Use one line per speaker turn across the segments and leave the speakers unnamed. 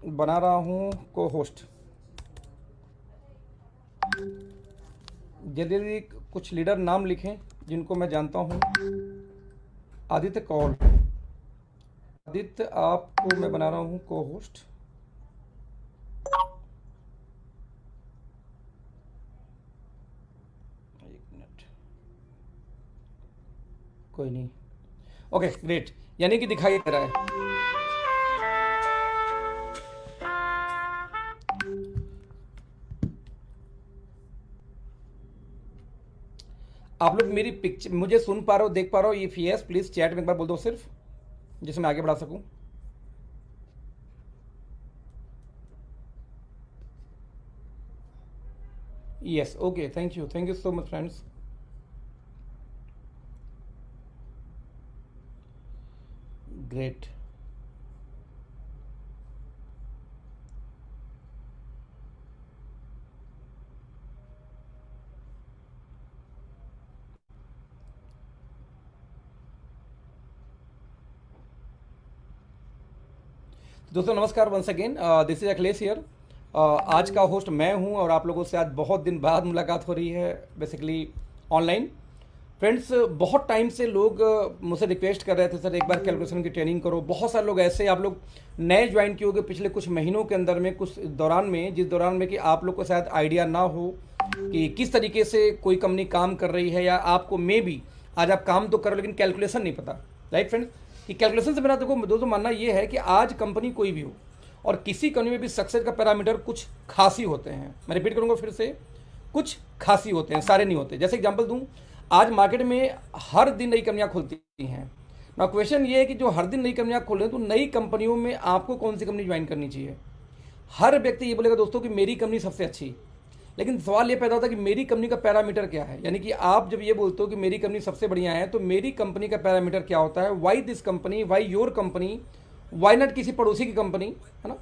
बना रहा हूँ को होस्ट। जल्दी कुछ लीडर नाम लिखें जिनको मैं जानता हूँ। आदित्य कौल। आदित्य आपको मैं बना रहा हूँ को होस्ट। एक मिनट, कोई नहीं। ओके ग्रेट, यानी कि दिखाई दे रहा है। आप लोग मेरी पिक्चर मुझे सुन पा रहे हो, देख पा रहे हो? ये यस प्लीज़ चैट में एक बार बोल दो सिर्फ, जिससे मैं आगे बढ़ा सकूँ। Yes okay, thank you so much friends. Great. दोस्तों नमस्कार, once again this is Akhilesh here. आज का होस्ट मैं हूं और आप लोगों से आज बहुत दिन बाद मुलाकात हो रही है, बेसिकली ऑनलाइन। फ्रेंड्स, बहुत टाइम से लोग मुझसे रिक्वेस्ट कर रहे थे सर एक बार कैलकुलेशन की ट्रेनिंग करो। बहुत सारे लोग ऐसे आप लोग नए ज्वाइन किए होंगे पिछले कुछ महीनों के अंदर में, कुछ दौरान में, जिस दौरान में कि आप लोग को शायद आइडिया ना हो कि किस तरीके से कोई कंपनी काम कर रही है, या आपको मे बी आज आप काम तो करो लेकिन कैलकुलेशन नहीं पता। राइट फ्रेंड्स, कि कैलकुलेशन से मेरा देखो दोस्तों मानना ये है कि आज कंपनी कोई भी हो और किसी कंपनी में भी सक्सेस का पैरामीटर कुछ खास ही होते हैं। मैं रिपीट करूंगा फिर से, कुछ खास ही होते हैं, सारे नहीं होते। जैसे एग्जांपल दूं, आज मार्केट में हर दिन नई कंपनियां खुलती हैं ना। क्वेश्चन ये है कि जो हर दिन नई कंपनियां खुल रही हैं, तो नई कंपनियों में आपको कौन सी कंपनी ज्वाइन करनी चाहिए? हर व्यक्ति ये बोलेगा दोस्तों कि मेरी कंपनी सबसे अच्छी। लेकिन सवाल ये पैदा होता है कि मेरी कंपनी का पैरामीटर क्या है। यानी कि आप जब ये बोलते हो कि मेरी कंपनी सबसे बढ़िया है, तो मेरी कंपनी का पैरामीटर क्या होता है? Why this company, why your company, why not किसी पड़ोसी की कंपनी, है ना?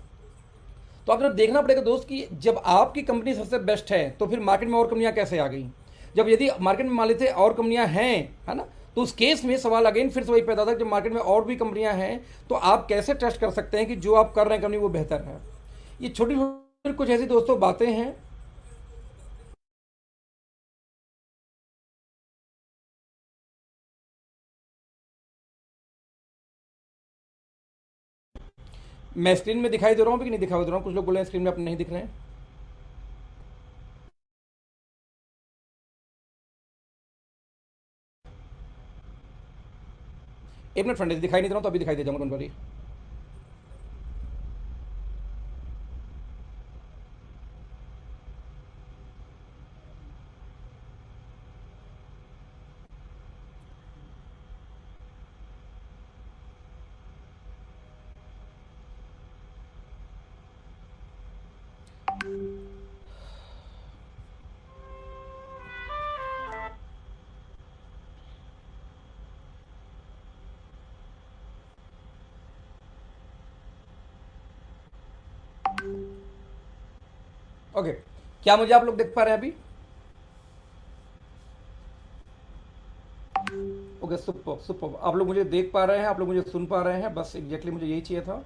तो आपको देखना पड़ेगा दोस्त कि जब आपकी कंपनी सबसे बेस्ट है तो फिर मार्केट में और कंपनियां कैसे आ गई? जब यदि मार्केट में मान लेते और कंपनियां हैं, है ना, तो उस केस में सवाल अगेन फिर से वही पैदा होता है, जब मार्केट में और भी कंपनियां हैं तो आप कैसे टेस्ट कर सकते हैं कि जो आप कर रहे हैं कंपनी वो बेहतर है? ये छोटी छोटी कुछ ऐसी दोस्तों बातें हैं। मैं स्क्रीन में दिखाई दे रहा हूँ कि नहीं दिखाई दे रहा हूँ? कुछ लोग बोले हैं स्क्रीन में आप नहीं दिख रहे हैं। एक मिनट फ्रेंड, दिखाई नहीं दे रहा हूँ तो अभी दिखाई दे जाऊंगा, डोंट वरी। ओके, क्या मुझे आप लोग देख पा रहे हैं अभी? ओके सुपर सुपर, आप लोग मुझे देख पा रहे हैं, आप लोग मुझे सुन पा रहे हैं, बस एग्जैक्टली मुझे यही चाहिए था।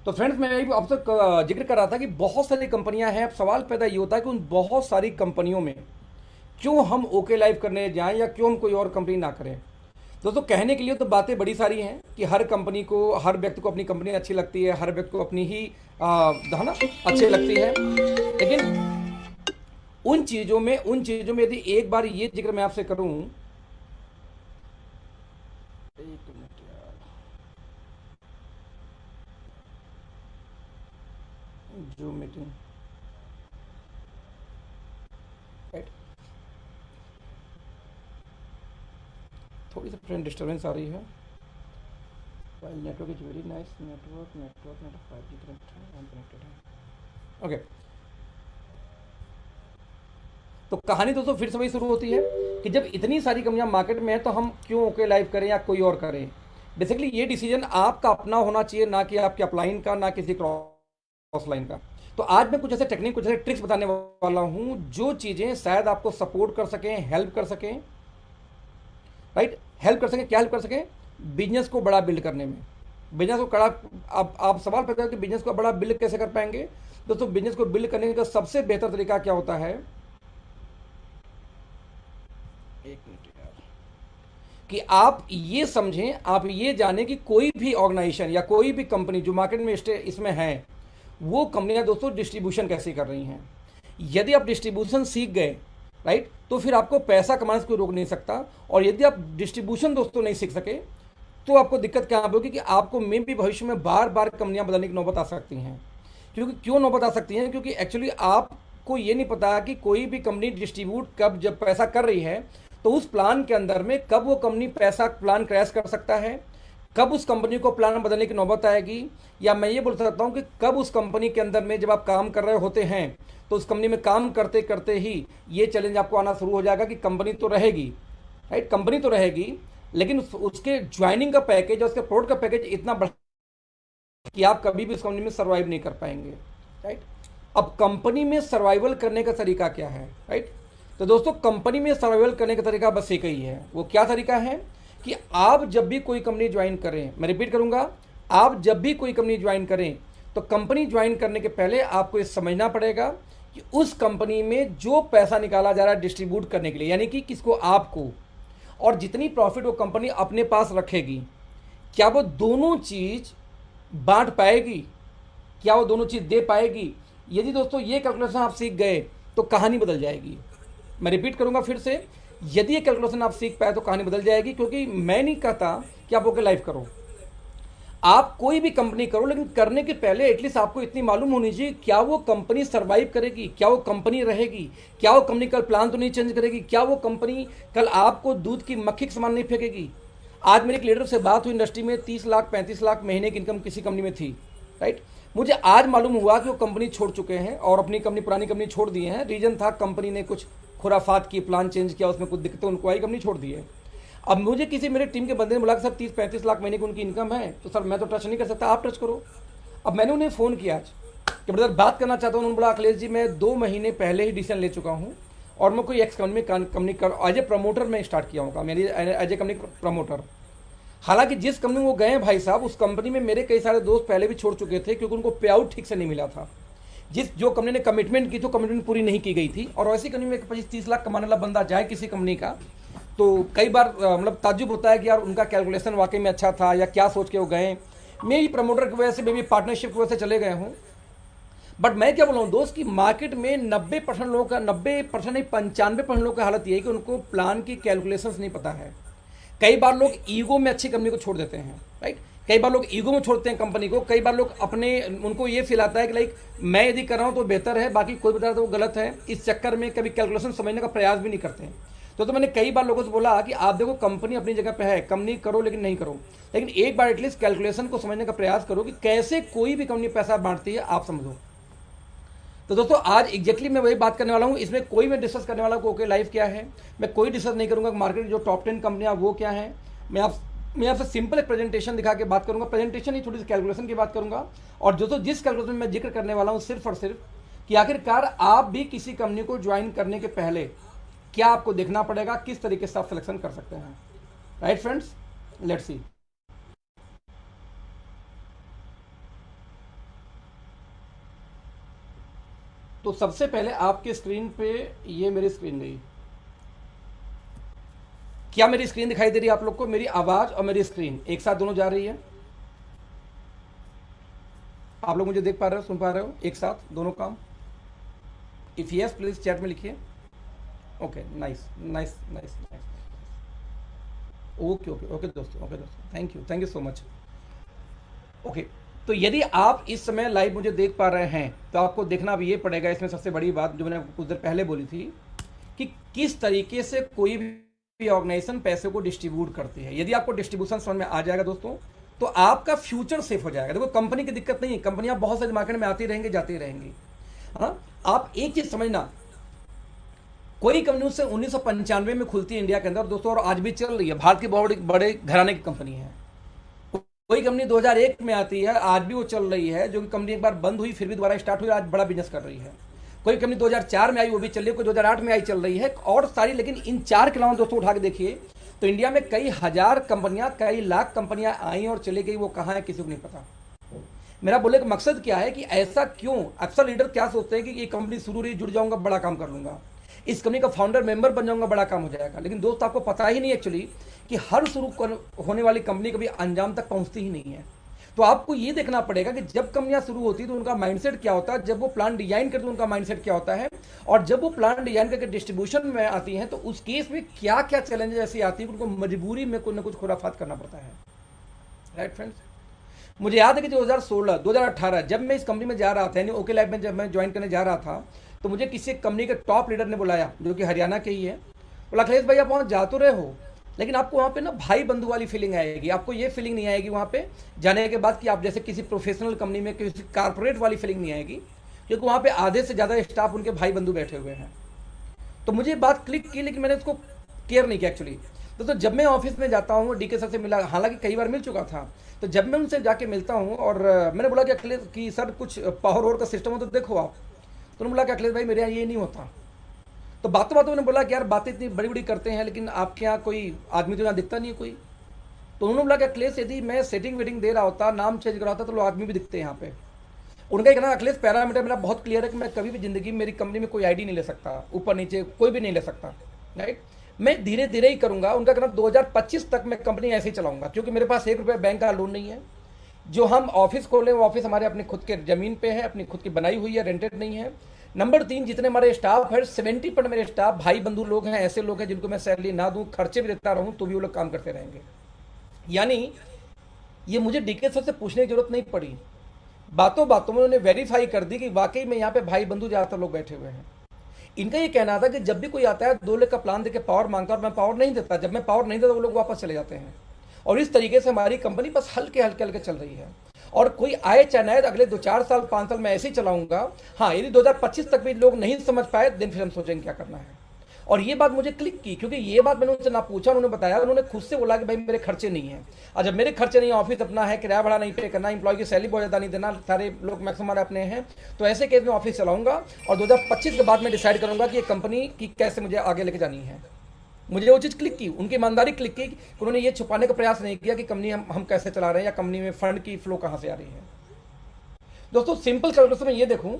तो फ्रेंड्स, मैं यही आपसे जिक्र कर रहा था कि बहुत सारी कंपनियां हैं। अब सवाल पैदा ये होता है कि उन बहुत सारी कंपनियों में क्यों हम ओके लाइव करने जाएं, या क्यों हम कोई और कंपनी ना करें? दोस्तों कहने के लिए तो बातें बड़ी सारी हैं कि हर कंपनी को, हर व्यक्ति को अपनी कंपनी अच्छी लगती है, हर व्यक्ति को अपनी ही है ना अच्छी लगती है। लेकिन उन चीज़ों में यदि एक बार ये जिक्र मैं आपसे करूं, एक मिनट यार, जो मीटिंग, राइट, थोड़ी सी फ्रेंड डिस्टर्बेंस आ रही है। While network is very nice, network net 5G connect है, आई एम कनेक्टेड है। ओके, तो कहानी दोस्तों फिर से वही शुरू होती है कि जब इतनी सारी कंपनियां मार्केट में है तो हम क्यों ओके लाइव करें या कोई और करें? बेसिकली ये डिसीजन आपका अपना होना चाहिए, ना कि आपके अपलाइन का, ना किसी क्रॉस लाइन का। तो आज मैं कुछ ऐसे टेक्निक, कुछ ऐसे ट्रिक्स बताने वाला हूं जो चीज़ें शायद आपको सपोर्ट कर सकें, हेल्प कर सकें। राइट, हेल्प कर सकें, क्या हेल्प कर सकें? बिजनेस को बड़ा बिल्ड करने में। बिजनेस को कड़ा, आप सवाल पैदा करें कि बिजनेस को बड़ा बिल्ड कैसे कर पाएंगे। दोस्तों बिजनेस को बिल्ड करने का सबसे बेहतर तरीका क्या होता है, एक मिनट यार, कि आप ये समझें, आप ये जानें कि कोई भी ऑर्गेनाइजेशन या कोई भी कंपनी जो मार्केट में इसमें है, वो कंपनियां दोस्तों डिस्ट्रीब्यूशन कैसे कर रही हैं। यदि आप डिस्ट्रीब्यूशन सीख गए, राइट, तो फिर आपको पैसा कमाने से कोई रोक नहीं सकता। और यदि आप डिस्ट्रीब्यूशन दोस्तों नहीं सीख सके तो आपको दिक्कत क्या होगी कि आपको मे भी भविष्य में बार बार कंपनियां बदलने की नौबत आ सकती हैं। क्योंकि क्यों नौबत आ सकती हैं, क्योंकि एक्चुअली आपको ये नहीं पता कि कोई भी कंपनी डिस्ट्रीब्यूट कब जब पैसा कर रही है तो उस प्लान के अंदर में कब वो कंपनी पैसा प्लान क्रैश कर सकता है, कब उस कंपनी को प्लान बदलने की नौबत आएगी, या मैं ये बोल सकता हूँ कि कब उस कंपनी के अंदर में जब आप काम कर रहे होते हैं तो उस कंपनी में काम करते करते ही ये चैलेंज आपको आना शुरू हो जाएगा कि कंपनी तो रहेगी, राइट, कंपनी तो रहेगी, लेकिन उसके ज्वाइनिंग का पैकेज और उसके प्रोडक्ट का पैकेज इतना बढ़ा कि आप कभी भी उस कंपनी में सर्वाइव नहीं कर पाएंगे, राइट। अब कंपनी में सर्वाइवल करने का तरीका क्या है, राइट। तो दोस्तों कंपनी में सर्वाइवल करने का तरीका बस एक ही है। वो क्या तरीका है कि आप जब भी कोई कंपनी ज्वाइन करें, मैं रिपीट करूंगा, आप जब भी कोई कंपनी ज्वाइन करें तो कंपनी ज्वाइन करने के पहले आपको ये समझना पड़ेगा कि उस कंपनी में जो पैसा निकाला जा रहा है डिस्ट्रीब्यूट करने के लिए, यानी कि किसको, आपको, और जितनी प्रॉफिट वो कंपनी अपने पास रखेगी, क्या वो दोनों चीज बांट पाएगी, क्या वो दोनों चीज दे पाएगी। यदि दोस्तों ये कैलकुलेशन आप सीख गए तो कहानी बदल जाएगी। मैं रिपीट करूंगा फिर से, यदि ये कैलकुलेशन आप सीख पाए तो कहानी बदल जाएगी। क्योंकि मैं नहीं कहता कि आप ओके लाइफ करो, आप कोई भी कंपनी करो, लेकिन करने के पहले एटलीस्ट आपको इतनी मालूम होनी चाहिए क्या वो कंपनी सर्वाइव करेगी, क्या वो कंपनी रहेगी, क्या वो कंपनी कल प्लान तो नहीं चेंज करेगी, क्या वो कंपनी कल आपको दूध की मक्खी के समान नहीं फेंकेगी। आज मेरे एक लीडर से बात हुई, इंडस्ट्री में 30 लाख 35 लाख महीने की इनकम किसी कंपनी में थी, राइट। मुझे आज मालूम हुआ कि वो कंपनी छोड़ चुके हैं और अपनी कंपनी, पुरानी कंपनी छोड़ दी है। रीजन था कंपनी ने कुछ खुराफात की, प्लान चेंज किया, उसमें कुछ दिक्कतें उनको आई, कंपनी छोड़ दी है। अब मुझे किसी मेरे टीम के बंदे ने बोला कि सर 30-35 लाख महीने की उनकी इनकम है, तो सर मैं तो टच नहीं कर सकता, आप टच करो। अब मैंने उन्हें फ़ोन किया आज कि ब्रदर बात करना चाहता हूँ। उन्होंने बोला अखिलेश जी मैं 2 महीने पहले ही डिसीजन ले चुका हूँ और मैं कोई एक्स कंपनी कर एज ए प्रमोटर में स्टार्ट किया होगा, मेरी एज ए कंपनी प्रमोटर। हालांकि जिस कंपनी में वो गए भाई साहब, उस कंपनी में मेरे कई सारे दोस्त पहले भी छोड़ चुके थे क्योंकि उनको पे आउट ठीक से नहीं मिला था। जो कंपनी ने कमिटमेंट की तो कमिटमेंट पूरी नहीं की गई थी। और ऐसी कंपनी में 25-30 लाख कमाने वाला बंदा जाए किसी कंपनी का, तो कई बार मतलब ताज्जुब होता है कि यार उनका कैलकुलेशन वाकई में अच्छा था या क्या सोच के वो गए। मे भी प्रमोटर की वजह से, मे भी पार्टनरशिप की वजह से चले गए हूँ। बट मैं क्या बोल रहा हूँ दोस्त कि मार्केट में 90% लोगों का, 90% नहीं 95% लोगों की हालत ये है कि उनको प्लान की कैलकुलेशंस नहीं पता है। कई बार लोग ईगो में अच्छी कंपनी को छोड़ देते हैं, राइट। कई बार लोग ईगो में छोड़ते हैं कंपनी को। कई बार लोग अपने, उनको ये फील आता है कि लाइक मैं यदि कर रहा हूँ तो बेहतर है, बाकी कोई बता रहा तो वो गलत है। इस चक्कर में कभी कैलकुलेशन समझने का प्रयास भी नहीं करते हैं। तो मैंने कई बार लोगों से बोला कि आप देखो कंपनी अपनी जगह पे है, कंपनी करो लेकिन नहीं करो, लेकिन एक बार एटलीस्ट कैलकुलेशन को समझने का प्रयास करो कि कैसे कोई भी कंपनी पैसा बांटती है, आप समझो। तो दोस्तों आज एग्जैक्टली मैं वही बात करने वाला हूँ। इसमें कोई मैं डिस्कस करने वाला हूँ ओके लाइफ क्या है, मैं कोई डिस्कस नहीं करूँगा मार्केट जो टॉप 10 कंपनियाँ वो क्या है। मैं आपसे सिंपल एक प्रेजेंटेशन दिखा के बात करूँगा, प्रेजेंटेशन ही, थोड़ी सी कैलकुलेशन की बात करूँगा। और दोस्तों जिस कैलकुलेशन में जिक्र करने वाला हूँ सिर्फ और सिर्फ कि आखिरकार आप भी किसी कंपनी को ज्वाइन करने के पहले क्या आपको देखना पड़ेगा, किस तरीके से आप सिलेक्शन कर सकते हैं, राइट फ्रेंड्स, लेट्स सी। तो सबसे पहले आपके स्क्रीन पे, ये मेरी स्क्रीन गई, क्या मेरी स्क्रीन दिखाई दे रही है आप लोग को? मेरी आवाज और मेरी स्क्रीन एक साथ दोनों जा रही है? आप लोग मुझे देख पा रहे हो, सुन पा रहे हो एक साथ दोनों काम? इफ यस प्लीज चैट में लिखिए। Okay, nice nice nice nice. Okay okay okay दोस्तों, ओके दोस्तों, thank you so much. Okay, तो यदि आप इस समय लाइव मुझे देख पा रहे हैं तो आपको देखना भी ये पड़ेगा। इसमें सबसे बड़ी बात जो मैंने कुछ देर पहले बोली थी कि किस तरीके से कोई भी ऑर्गेनाइजेशन पैसे को डिस्ट्रीब्यूट करती है। यदि आपको डिस्ट्रीब्यूशन समझ में आ जाएगा दोस्तों तो आपका फ्यूचर सेफ हो जाएगा। देखो कंपनी की दिक्कत नहीं है, कंपनियां बहुत सारी मार्केट में आती रहेंगी जाती रहेंगी, हाँ। आप एक चीज समझना, कोई कंपनी उससे 1995 में खुलती है इंडिया के अंदर दोस्तों, और आज भी चल रही है, भारत की बहुत बड़े घराने की कंपनी है। कोई कंपनी 2001 में आती है, आज भी वो चल रही है, जो कि कंपनी एक बार बंद हुई फिर भी दोबारा स्टार्ट हुई, आज बड़ा बिजनेस कर रही है। कोई कंपनी 2004 में आई, वो भी चल रही है, कोई 2008 में आई, चल रही है, और सारी। लेकिन इन 4 के अलावा दोस्तों उठा के देखिए, तो इंडिया में कई हजार कंपनियां, कई लाख कंपनियां आई और चली गई, वो कहाँ है किसी को नहीं पता। मेरा बोले का मकसद क्या है कि ऐसा क्यों, अक्सर लीडर क्या सोचते हैं कि ये कंपनी शुरू रही, जुड़ जाऊंगा, बड़ा काम कर लूंगा, इस कंपनी का फाउंडर मेंबर बन जाऊंगा, बड़ा काम हो जाएगा। लेकिन दोस्त आपको पता ही नहीं एक्चुअली कि हर शुरू होने वाली कंपनी कभी अंजाम तक पहुंचती ही नहीं है। तो आपको ये देखना पड़ेगा कि जब कंपनियां शुरू होती है तो उनका माइंडसेट क्या होता है, जब वो प्लान डिजाइन करते हैं उनका माइंडसेट क्या होता है, और जब वो प्लान डिजाइन करके डिस्ट्रीब्यूशन में आती हैं तो उस केस में क्या क्या चैलेंजेस ऐसी आती है कि उनको मजबूरी में कुछ ना कुछ खुराफात करना पड़ता है। राइट फ्रेंड्स, मुझे याद है कि 2016 2018 जब मैं इस कंपनी में जा रहा था, यानी ओके लाइफ में जब मैं ज्वाइन करने जा रहा था, तो मुझे किसी कंपनी के टॉप लीडर ने बुलाया जो कि हरियाणा के ही है। बोला अखिलेश भाई आप वहाँ जा तो रहे हो, लेकिन आपको वहाँ पे ना भाई बंधु वाली फीलिंग आएगी, आपको ये फीलिंग नहीं आएगी वहाँ पे जाने के बाद कि आप जैसे किसी प्रोफेशनल कंपनी में, किसी कारपोरेट वाली फीलिंग नहीं आएगी, क्योंकि वहाँ पे आधे से ज़्यादा स्टाफ उनके भाई बंधु बैठे हुए हैं। तो मुझे बात क्लिक की, लेकिन मैंने उसको केयर नहीं किया एक्चुअली। तो जब मैं ऑफिस में जाता हूँ, डीके सर से मिला, हालांकि कई बार मिल चुका था, तो जब मैं उनसे जाके मिलता हूँ और मैंने बोला कि अखिलेश कि सर कुछ पावर का सिस्टम हो तो देखो आप। तो उन्होंने बोला कि अखिलेश भाई मेरे यहाँ ये नहीं होता। तो बातों बातों मैंने बोला कि यार बातें इतनी बड़ी बड़ी करते हैं, लेकिन आपके यहाँ कोई आदमी तो यहाँ दिखता नहीं है कोई। तो उन्होंने बोला कि अखिलेश यदि मैं सेटिंग वेटिंग दे रहा होता, नाम चेंज करा होता, तो लोग आदमी भी दिखते हैं यहाँ पे। उनका कहना अखिलेश पैरामीटर मेरा बहुत क्लियर है कि मैं कभी भी जिंदगी में मेरी कंपनी में कोई आईडी नहीं ले सकता, ऊपर नीचे कोई भी नहीं ले सकता। राइट, मैं धीरे धीरे ही करूंगा। उनका कहना 2025 तक मैं कंपनी ऐसे ही चलाऊंगा, क्योंकि मेरे पास 1 रुपया बैंक का लोन नहीं है। जो हम ऑफिस खोले वो ऑफिस हमारे अपने खुद के जमीन पे है, अपनी खुद की बनाई हुई है, रेंटेड नहीं है। नंबर 3, जितने हमारे स्टाफ है 70% मेरे स्टाफ भाई बंधु लोग हैं, ऐसे लोग हैं जिनको मैं सैलरी ना दूं, खर्चे भी देता रहूं तो भी वो लोग काम करते रहेंगे। यानी ये मुझे डीके सर से पूछने की जरूरत नहीं पड़ी, बातों बातों में उन्होंने वेरीफाई कर दी कि वाकई में यहाँ पे भाई बंधु ज़्यादातर लोग बैठे हुए हैं। इनका ये कहना था कि जब भी कोई आता है 2 लाख का प्लान देके पावर मांगता और मैं पावर नहीं देता, जब मैं पावर नहीं देता वो लोग वापस चले जाते हैं। और इस तरीके से हमारी कंपनी बस हल्के हल्के हल्के चल रही है। और कोई आए चाहे ना, अगले 2-4 साल 5 साल मैं ऐसे ही चलाऊंगा। हाँ, यदि 2025 तक भी लोग नहीं समझ पाए दिन फिर हम सोचेंगे क्या करना है। और ये बात मुझे क्लिक की, क्योंकि ये बात मैंने उनसे ना पूछा, उन्होंने बताया, उन्होंने खुद से बोला कि भाई मेरे खर्चे नहीं है। और जब मेरे खर्चे नहीं, ऑफिस अपना है, किराया भाड़ा नहीं पे करना, इंप्लॉय की सैलरी बहुत ज़्यादा नहीं देना, सारे लोग मैक्सिमम हमारे अपने हैं, तो ऐसे केस में ऑफिस चलाऊंगा। और 2025 के बाद मैं डिसाइड करूंगा कि ये कंपनी की कैसे मुझे आगे लेके जानी है। मुझे वो चीज़ क्लिक की, उनकी ईमानदारी क्लिक की। उन्होंने ये छुपाने का प्रयास नहीं किया कि कंपनी हम कैसे चला रहे हैं या कंपनी में फंड की फ्लो कहाँ से आ रही है। दोस्तों सिंपल कैलकुलेशन में ये देखूं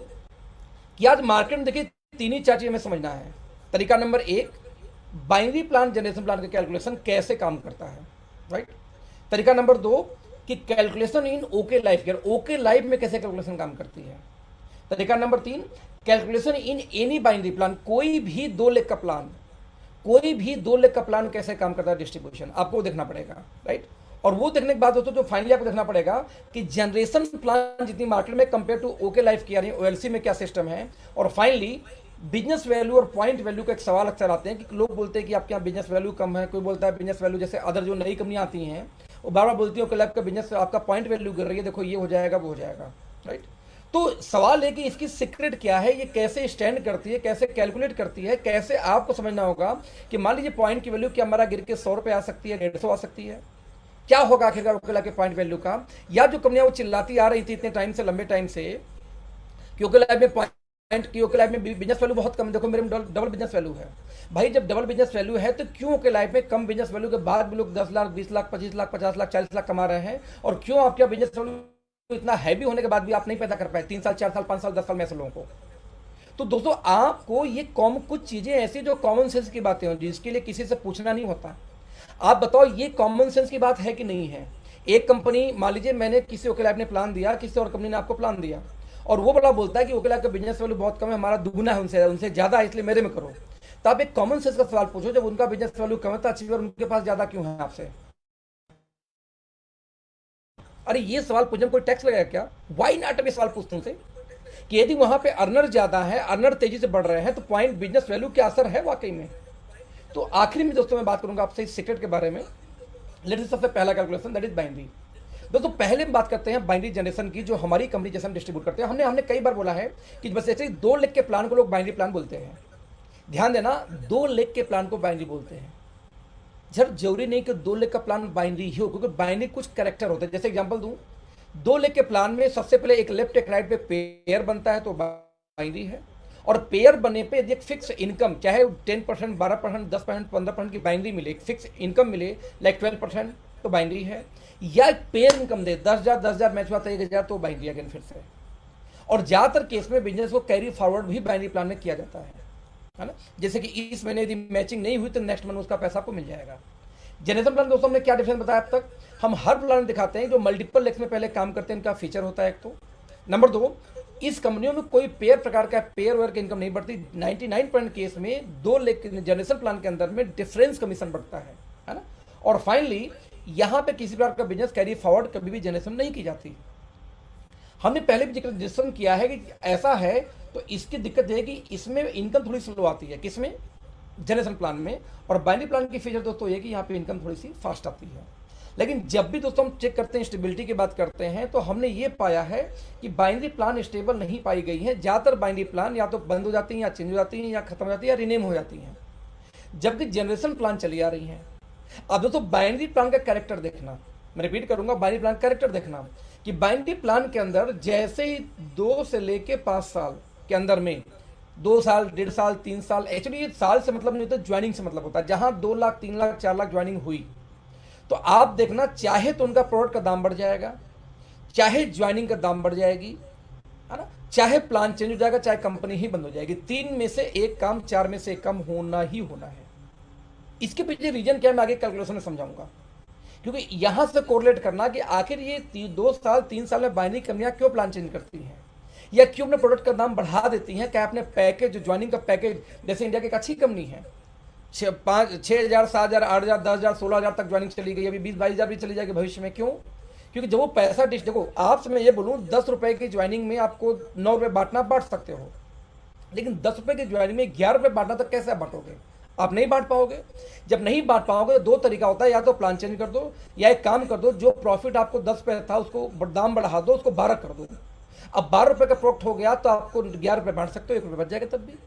कि आज मार्केट में देखिए 3 ही 4 चीज़ हमें समझना है। तरीका number 1, binary plan generation plan का कैलकुलेशन कैसे काम करता है। राइट, तरीका नंबर 2 कि calculation in okay life care, okay life में कैसे कैलकुलेशन काम करती है। तरीका number 3, calculation in any binary plan, कोई भी 2 लाख का प्लान, कोई भी 2 लाख का प्लान कैसे काम करता है डिस्ट्रीब्यूशन, आपको देखना पड़ेगा। राइट, और वो देखने के बाद दोस्तों जो फाइनली आपको देखना पड़ेगा कि जनरेशन प्लान जितनी मार्केट में कंपेयर टू ओके लाइफ की आ रही है, ओएलसी में क्या सिस्टम है। और फाइनली बिजनेस वैल्यू और पॉइंट वैल्यू का एक सवाल अक्सर आते हैं कि लोग बोलते हैं कि आपके यहाँ बिजनेस वैल्यू कम है, कोई बोलता है बिजनेस वैल्यू, जैसे अदर जो नई कंपनियां आती हैं वो बार बार बोलती है ओके लाइफ का बिजनेस आपका पॉइंट वैल्यू गिर रही है, देखो ये हो जाएगा वो हो जाएगा। राइट, तो सवाल है कि इसकी सीक्रेट क्या है, ये कैसे स्टैंड करती है, कैसे कैलकुलेट करती है, कैसे आपको समझना होगा कि मान लीजिए पॉइंट की वैल्यू क्या हमारा गिर के 100 रुपये आ सकती है, 150 आ सकती है, क्या होगा आखिरकार ओकेला के पॉइंट वैल्यू का। या जो कंपनियां वो चिल्लाती आ रही थी इतने टाइम से, लंबे टाइम से, कि ओकेला में पॉइंट की ओके लाइफ में बिजनेस वैल्यू बहुत कम, देखो मेरे में डबल बिजनेस वैल्यू है। भाई जब डबल बिजनेस वैल्यू है तो क्यों ओके लाइफ में कम बिजनेस वैल्यू के बाद भी लोग 10 लाख 20 लाख 25 लाख 50 लाख 40 लाख कमा रहे हैं, और क्यों आपका बिजनेस वैल्यू इतना हैवी होने के बाद भी आप नहीं पैदा कर पाए 3 साल 4 साल 5 साल 10 साल में ऐसे लोगों को। तो दोस्तों आपको ये कुछ चीजें ऐसी जो कॉमन सेंस की बातें हों, जिसके लिए किसी से पूछना नहीं होता। आप बताओ ये कॉमन सेंस की बात है कि नहीं है। एक कंपनी, मान लीजिए मैंने किसी ओके लाइफ ने प्लान दिया, किसी और कंपनी ने आपको प्लान दिया, और वो बड़ा बोलता है कि ओके लाइफ का बिजनेस वैल्यू बहुत कम है, हमारा दुगुना है उनसे ज़्यादा है, इसलिए मेरे में करो। तो आप एक कॉमन सेंस का सवाल पूछो, जब उनका बिजनेस वैल्यू कम है तो अचीवर उनके पास ज़्यादा क्यों है आपसे। अरे ये सवाल पूछने में कोई टैक्स लगाया क्या? Why not? अभी सवाल पूछते उनसे कि यदि वहां पे अर्नर ज्यादा है, अर्नर तेजी से बढ़ रहे हैं, तो पॉइंट बिजनेस वैल्यू क्या असर है वाकई में। तो आखिरी में दोस्तों मैं बात करूंगा आपसे इस सीक्रेट के बारे में। लेट्स सबसे पहला कैलकुलेशन दैट इज बाइनरी। दोस्तों पहले बात करते हैं बाइनरी जनरेशन की, जो हमारी कंपनी जैसे हम डिस्ट्रीब्यूट करते हैं। हमने कई बार बोला है कि बस ऐसे 2 लाख के प्लान को लोग बाइनरी प्लान बोलते हैं। ध्यान देना, 2 लाख के प्लान को बाइनरी बोलते हैं। जब जरूरी नहीं कि 2 लाख का प्लान बाइनरी ही हो, क्योंकि बाइनरी कुछ कैरेक्टर होते हैं। जैसे एग्जांपल दूं, 2 लाख के प्लान में सबसे पहले एक लेफ्ट एक राइट पे पेयर बनता है तो बाइनरी है, और पेयर बने पे यदि एक फिक्स इनकम चाहे 10%, 12%, 10%, 15% की बाइनरी मिले, एक फिक्स इनकम मिले लाइक 12% तो बाइनरी है, या एक पेयर इनकम दे 10,000 मैच हुआ तो 1,000 तो बाइनरी अगेन फिर से। और ज़्यादातर केस में बिजनेस को कैरी फॉरवर्ड भी बाइनरी प्लान में किया जाता है ना। जैसे कि इस महीने यदि मैचिंग नहीं हुई तो नेक्स्ट मंथ उसका पैसा आपको मिल जाएगा। जनरेशन प्लान दोस्तों हमने क्या डिफरेंस बताया अब तक, हम हर प्लान दिखाते हैं जो मल्टीपल लेग्स में पहले काम करते हैं, इनका फीचर होता है एक तो। नंबर 2, इस कंपनियों में कोई पेयर प्रकार का पेयर वर्क इनकम नहीं बढ़ती। 99% केस में 2 लेग जनरेशन प्लान के अंदर में डिफरेंस कमीशन बढ़ता है ना। और फाइनली यहाँ पे किसी प्रकार का बिजनेस कैरी फॉरवर्ड कभी भी जनरेशन नहीं की जाती। हमने पहले भी डिस्कशन किया है कि ऐसा है तो इसकी दिक्कत है कि इसमें इनकम थोड़ी स्लो आती है, किसमें, जनरेशन प्लान में। और बाइनरी प्लान की फीचर दोस्तों ये कि यहाँ पे इनकम थोड़ी सी फास्ट आती है। लेकिन जब भी दोस्तों हम चेक करते हैं, स्टेबिलिटी की बात करते हैं, तो हमने ये पाया है कि बाइनरी प्लान स्टेबल नहीं पाई गई है। ज़्यादातर बाइनरी प्लान या तो बंद हो जाती हैं, या चेंज हो जाती हैं, या खत्म हो जाती है, या रिनेम हो जाती हैं, जबकि जनरेशन प्लान चली आ रही हैं। अब दोस्तों बाइनरी प्लान का कैरेक्टर देखना, मैं रिपीट करूंगा, बाइनरी प्लान कैरेक्टर देखना कि बाइनरी प्लान के अंदर जैसे ही 2 से लेके 5 साल के अंदर में 2 साल, 1.5 साल, 3 साल, एक्चुअली ये साल से मतलब नहीं होता, ज्वाइनिंग से मतलब होता है। जहां 2 लाख, 3 लाख, 4 लाख ज्वाइनिंग हुई तो आप देखना, चाहे तो उनका प्रोडक्ट का दाम बढ़ जाएगा, चाहे ज्वाइनिंग का दाम बढ़ जाएगी, है ना, चाहे प्लान चेंज हो जाएगा, चाहे कंपनी ही बंद हो जाएगी। 3 में से एक काम, 4 में से एक काम होना ही होना है। इसके पीछे रीजन क्या है मैं आगे कैलकुलेशन में समझाऊंगा, क्योंकि यहां से कोरिलेट करना कि आखिर ये 2 साल, 3 साल में बाइनरी कंपनियां क्यों प्लान चेंज करती हैं, या क्यों अपने प्रोडक्ट का दाम बढ़ा देती हैं। क्या अपने पैकेज, जो ज्वाइनिंग का पैकेज, जैसे इंडिया की एक अच्छी कंपनी है, 6,000, 7,000, 8,000, 10,000, 16,000 तक ज्वाइनिंग चली गई, अभी 20-22,000 भी चली जाएगी भविष्य में। क्यों? क्योंकि जब वो पैसा देखो, आपसे मैं ये बोलूँ 10 रुपए की ज्वाइनिंग में आपको 9 रुपये बांटना, बांट सकते हो, लेकिन 10 रुपये की ज्वाइनिंग में 11 रुपये बांटना तो कैसे आप बांटोगे? आप नहीं बांट पाओगे। जब नहीं बांट पाओगे तो 2 तरीका होता है, या तो प्लान चेंज कर दो, या एक काम कर दो, जो प्रॉफिट आपको 10 रुपये था उसको दाम बढ़ा दो, उसको 12 कर दो। अब 12 रुपये का प्रोडक्ट हो गया तो आपको 11 रुपये बांट सकते हो, 1 रुपये बच जाएगा तब भी।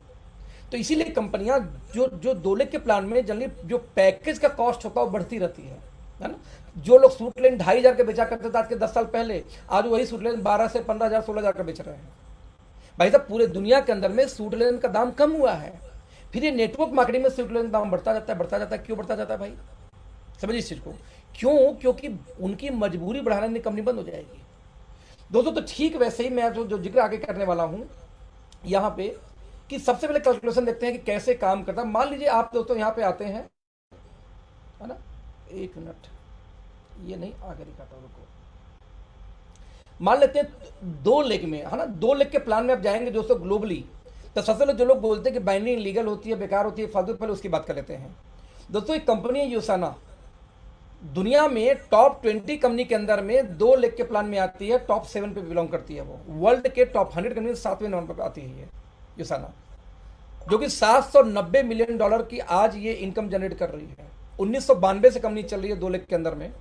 तो इसीलिए कंपनियां जो 2 लाख के प्लान में जनरली जो पैकेज का कॉस्ट होता है वो बढ़ती रहती है ना। जो लोग सूट लेन 2,500 का बेचा करते थे आज के 10 साल पहले, आज वही सूट लेन 12 से 15,000, 16,000 का बेच रहे हैं। भाई साहब, पूरे दुनिया के अंदर में सूट लेन का दाम कम हुआ है, फिर ये नेटवर्क मार्केटिंग में सूट लेन का दाम बढ़ता जाता है, बढ़ता जाता है। क्यों बढ़ता जाता है भाई, समझिए इस चीज को। क्यों? क्योंकि उनकी मजबूरी बढ़ाने में कंपनी बंद हो जाएगी दोस्तों। तो ठीक वैसे ही मैं जो जिक्र आगे करने वाला हूं यहाँ पे, कि सबसे पहले कैलकुलेशन देखते हैं कि कैसे काम करता है। मान लीजिए आप दोस्तों यहाँ पे आते हैं, है ना, 1 मिनट, ये नहीं आगे दिखाता, रुको। मान लेते हैं 2 लेग में, है ना, 2 लेग के प्लान में आप जाएंगे दोस्तों ग्लोबली, तो सबसे पहले जो लोग बोलते हैं कि बाइनरी इलीगल होती है, बेकार होती है, फालतू, पहले उसकी बात कर लेते हैं दोस्तों। एक कंपनी है यूसाना, दुनिया में टॉप 20 कंपनी के अंदर में 2 लेग के प्लान में आती है, टॉप 7 पे बिलोंग करती है। वो वर्ल्ड के टॉप 100 कंपनी 7वें नंबर पर आती है यूसाना, जो कि $790 मिलियन की आज ये इनकम जनरेट कर रही है। 1992 से कंपनी चल रही है 2 लेग के अंदर में।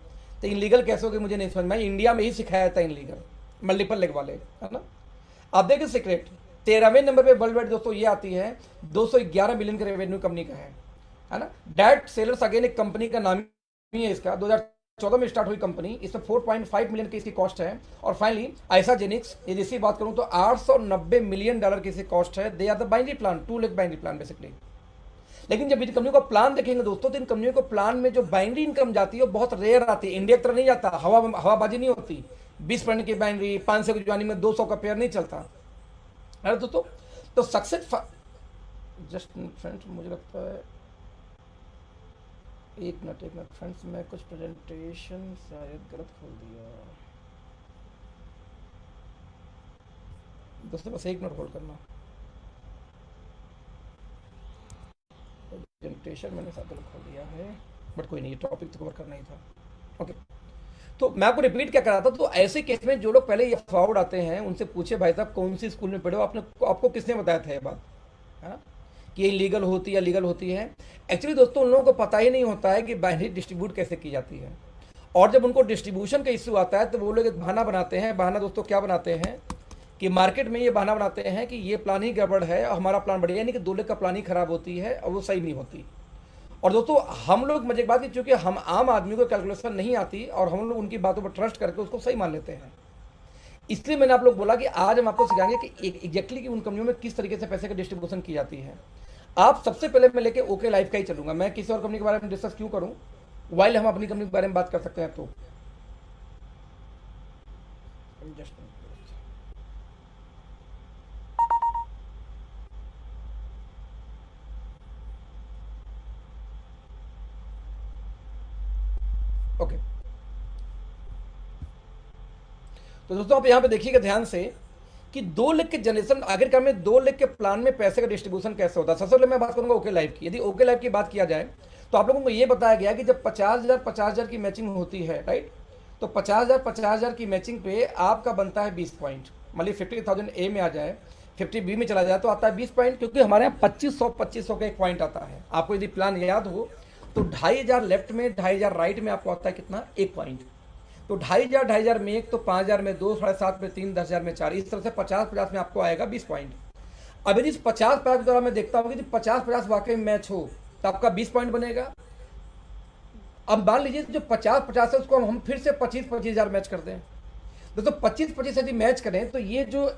तो इनलीगल कैसे होगी मुझे नहीं समझ में, इंडिया में ही सिखाया था इनलीगल, मल्टीपल लेग वाले, है ना। आप देखिए सीक्रेट 13वें नंबर पे वर्ल्ड वाइड दोस्तों ये आती है, 211 मिलियन का रेवेन्यू कंपनी का है ना। डायरेक्ट सेलर्स अगेन एक कंपनी का नाम ही है इसका, 2014 में स्टार्ट हुई कंपनी, इसमें 4.5 मिलियन की इसकी कॉस्ट है। और फाइनली आइसाजेनिक्स, ये जिसकी बात करूं तो $890 मिलियन की इसकी कॉस्ट है। They are the binary plan, 2 leg binary plan basically. लेकिन जब इन कंपनियों का प्लान देखेंगे दोस्तों, तो इन कंपनियों को प्लान में जो बाइनरी इनकम जाती है वो बहुत रेयर आती है, इंडिया की तरह नहीं जाता, हवाबाजी नहीं होती। 20% की बाइनरी, 500 की ज्वाइनिंग में 200 का पेयर नहीं चलता है दोस्तों। तो सक्सेस जस्ट फ्रेंड्स, मुझे लगता है एक मिनट फ्रेंड्स, मैं कुछ प्रेजेंटेशन शायद गलत खोल दिया दोस्तों, बस 1 मिनट होल्ड करना। प्रेजेंटेशन मैंने शायद गलत खोल दिया है, बट कोई नहीं, टॉपिक तो कवर करना ही था। ओके, तो मैं आपको रिपीट क्या कर रहा था। तो ऐसे केस में जो लोग पहले ये फॉरवर्ड आते हैं, उनसे पूछे भाई साहब कौन सी स्कूल में पढ़े हो, आपको किसने बताया था ये बात, है ना, कि ये लीगल होती है या लीगल होती है। एक्चुअली दोस्तों उन लोगों को पता ही नहीं होता है कि बाइनरी डिस्ट्रीब्यूट कैसे की जाती है। और जब उनको डिस्ट्रीब्यूशन का इश्यू आता है तो वो लोग एक बहाना बनाते हैं। बहाना दोस्तों क्या बनाते हैं कि मार्केट में ये बहाना बनाते हैं कि ये प्लान ही गड़बड़ है और हमारा प्लान बढ़िया, यानी कि 2 लेग का प्लान ही खराब होती है और वो सही नहीं होती। और दोस्तों हम लोग मजे की बात की, चूंकि हम आम आदमी को कैलकुलेशन नहीं आती और हम लोग उनकी बातों पर ट्रस्ट करके उसको सही मान लेते हैं। इसलिए मैंने आप लोग बोला कि आज हम आपको सिखाएंगे कि एग्जैक्टली कि उन कंपनियों में किस तरीके से पैसे का डिस्ट्रीब्यूशन की जाती है। आप सबसे पहले मैं लेके ओके लाइफ का ही चलूंगा, मैं किसी और कंपनी के बारे में डिस्कस क्यों करूं वाइल हम अपनी कंपनी के बारे में बात कर सकते हैं। तो जस्ट ओके, तो दोस्तों आप यहाँ पे देखिएगा ध्यान से कि 2 लाख के जनरेशन आखिरकार में 2 लाख के प्लान में पैसे का डिस्ट्रीब्यूशन कैसे होता है। सबसे पहले मैं बात करूंगा ओके लाइफ की। यदि ओके लाइफ की बात किया जाए तो आप लोगों को ये बताया गया कि जब 50,000 की मैचिंग होती है, राइट, तो 50,000 की मैचिंग पे आपका बनता है 20 पॉइंट। मान ली 50,000 ए में आ जाए, 50 बी में चला जाए तो आता है 20 पॉइंट, क्योंकि हमारे यहाँ 2500 का एक पॉइंट आता है। आपको यदि प्लान याद हो तो 2,500 लेफ्ट में 2,500 राइट में आपको आता है कितना, 1 पॉइंट। तो 2,500 में 1, तो 5,000 में 2, 7,500 में 3, 10,000 में 4, इस तरह से 50-50 में आपको आएगा 20 पॉइंट। अब यदि इस 50-50 के दौरान मैं देखता हूँ कि 50-50 वाकई में मैच हो तो आपका 20 पॉइंट बनेगा। अब मान लीजिए जो 50-50 है उसको हम फिर से 25,000 मैच कर दें। दोस्तों 25-25 यदि मैच करें तो ये जो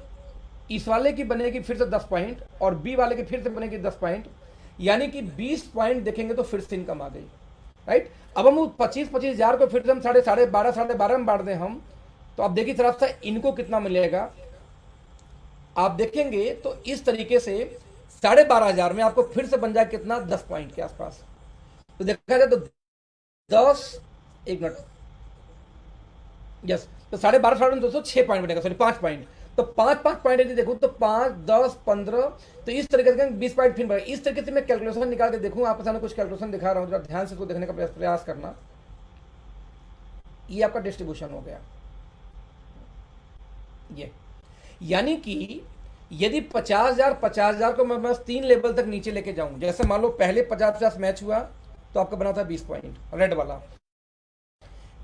इस वाले की बनेगी फिर से 10 पॉइंट और बी वाले की फिर से बनेगी 10 पॉइंट, यानी कि 20 पॉइंट देखेंगे तो फिर से इनकम आ गई, राइट। अब हम 25,000 को फिर से हम 12,500 में बांट दें हम, तो आप देखिए तरफ से इनको कितना मिलेगा। आप देखेंगे तो इस तरीके से 12,500 में आपको फिर से बन जाए कितना, 10 पॉइंट के आसपास। तो देखा जाए तो 10, एक मिनट, यस, तो 12,500 में दोस्तों 6 पॉइंट बनेगा, सॉरी 5 पॉइंट। तो 5 पॉइंट यदि देखूं तो 5, 10, 15, तो इस तरीके से 20 पॉइंट फिर बढ़ेगा। इस तरीके से मैं कैलकुलेशन निकाल के देखूं, आपके सामने कुछ कैलकुलेशन दिखा रहा हूं, जरा ध्यान से इसको देखने का प्रयास करना। ये आपका डिस्ट्रीब्यूशन हो गया, ये यानी कि यदि 50,000 को मैं बस 3 लेवल तक नीचे लेके जाऊं, जैसे मान लो पहले 50-50 मैच हुआ तो आपका बना था 20 पॉइंट रेड वाला,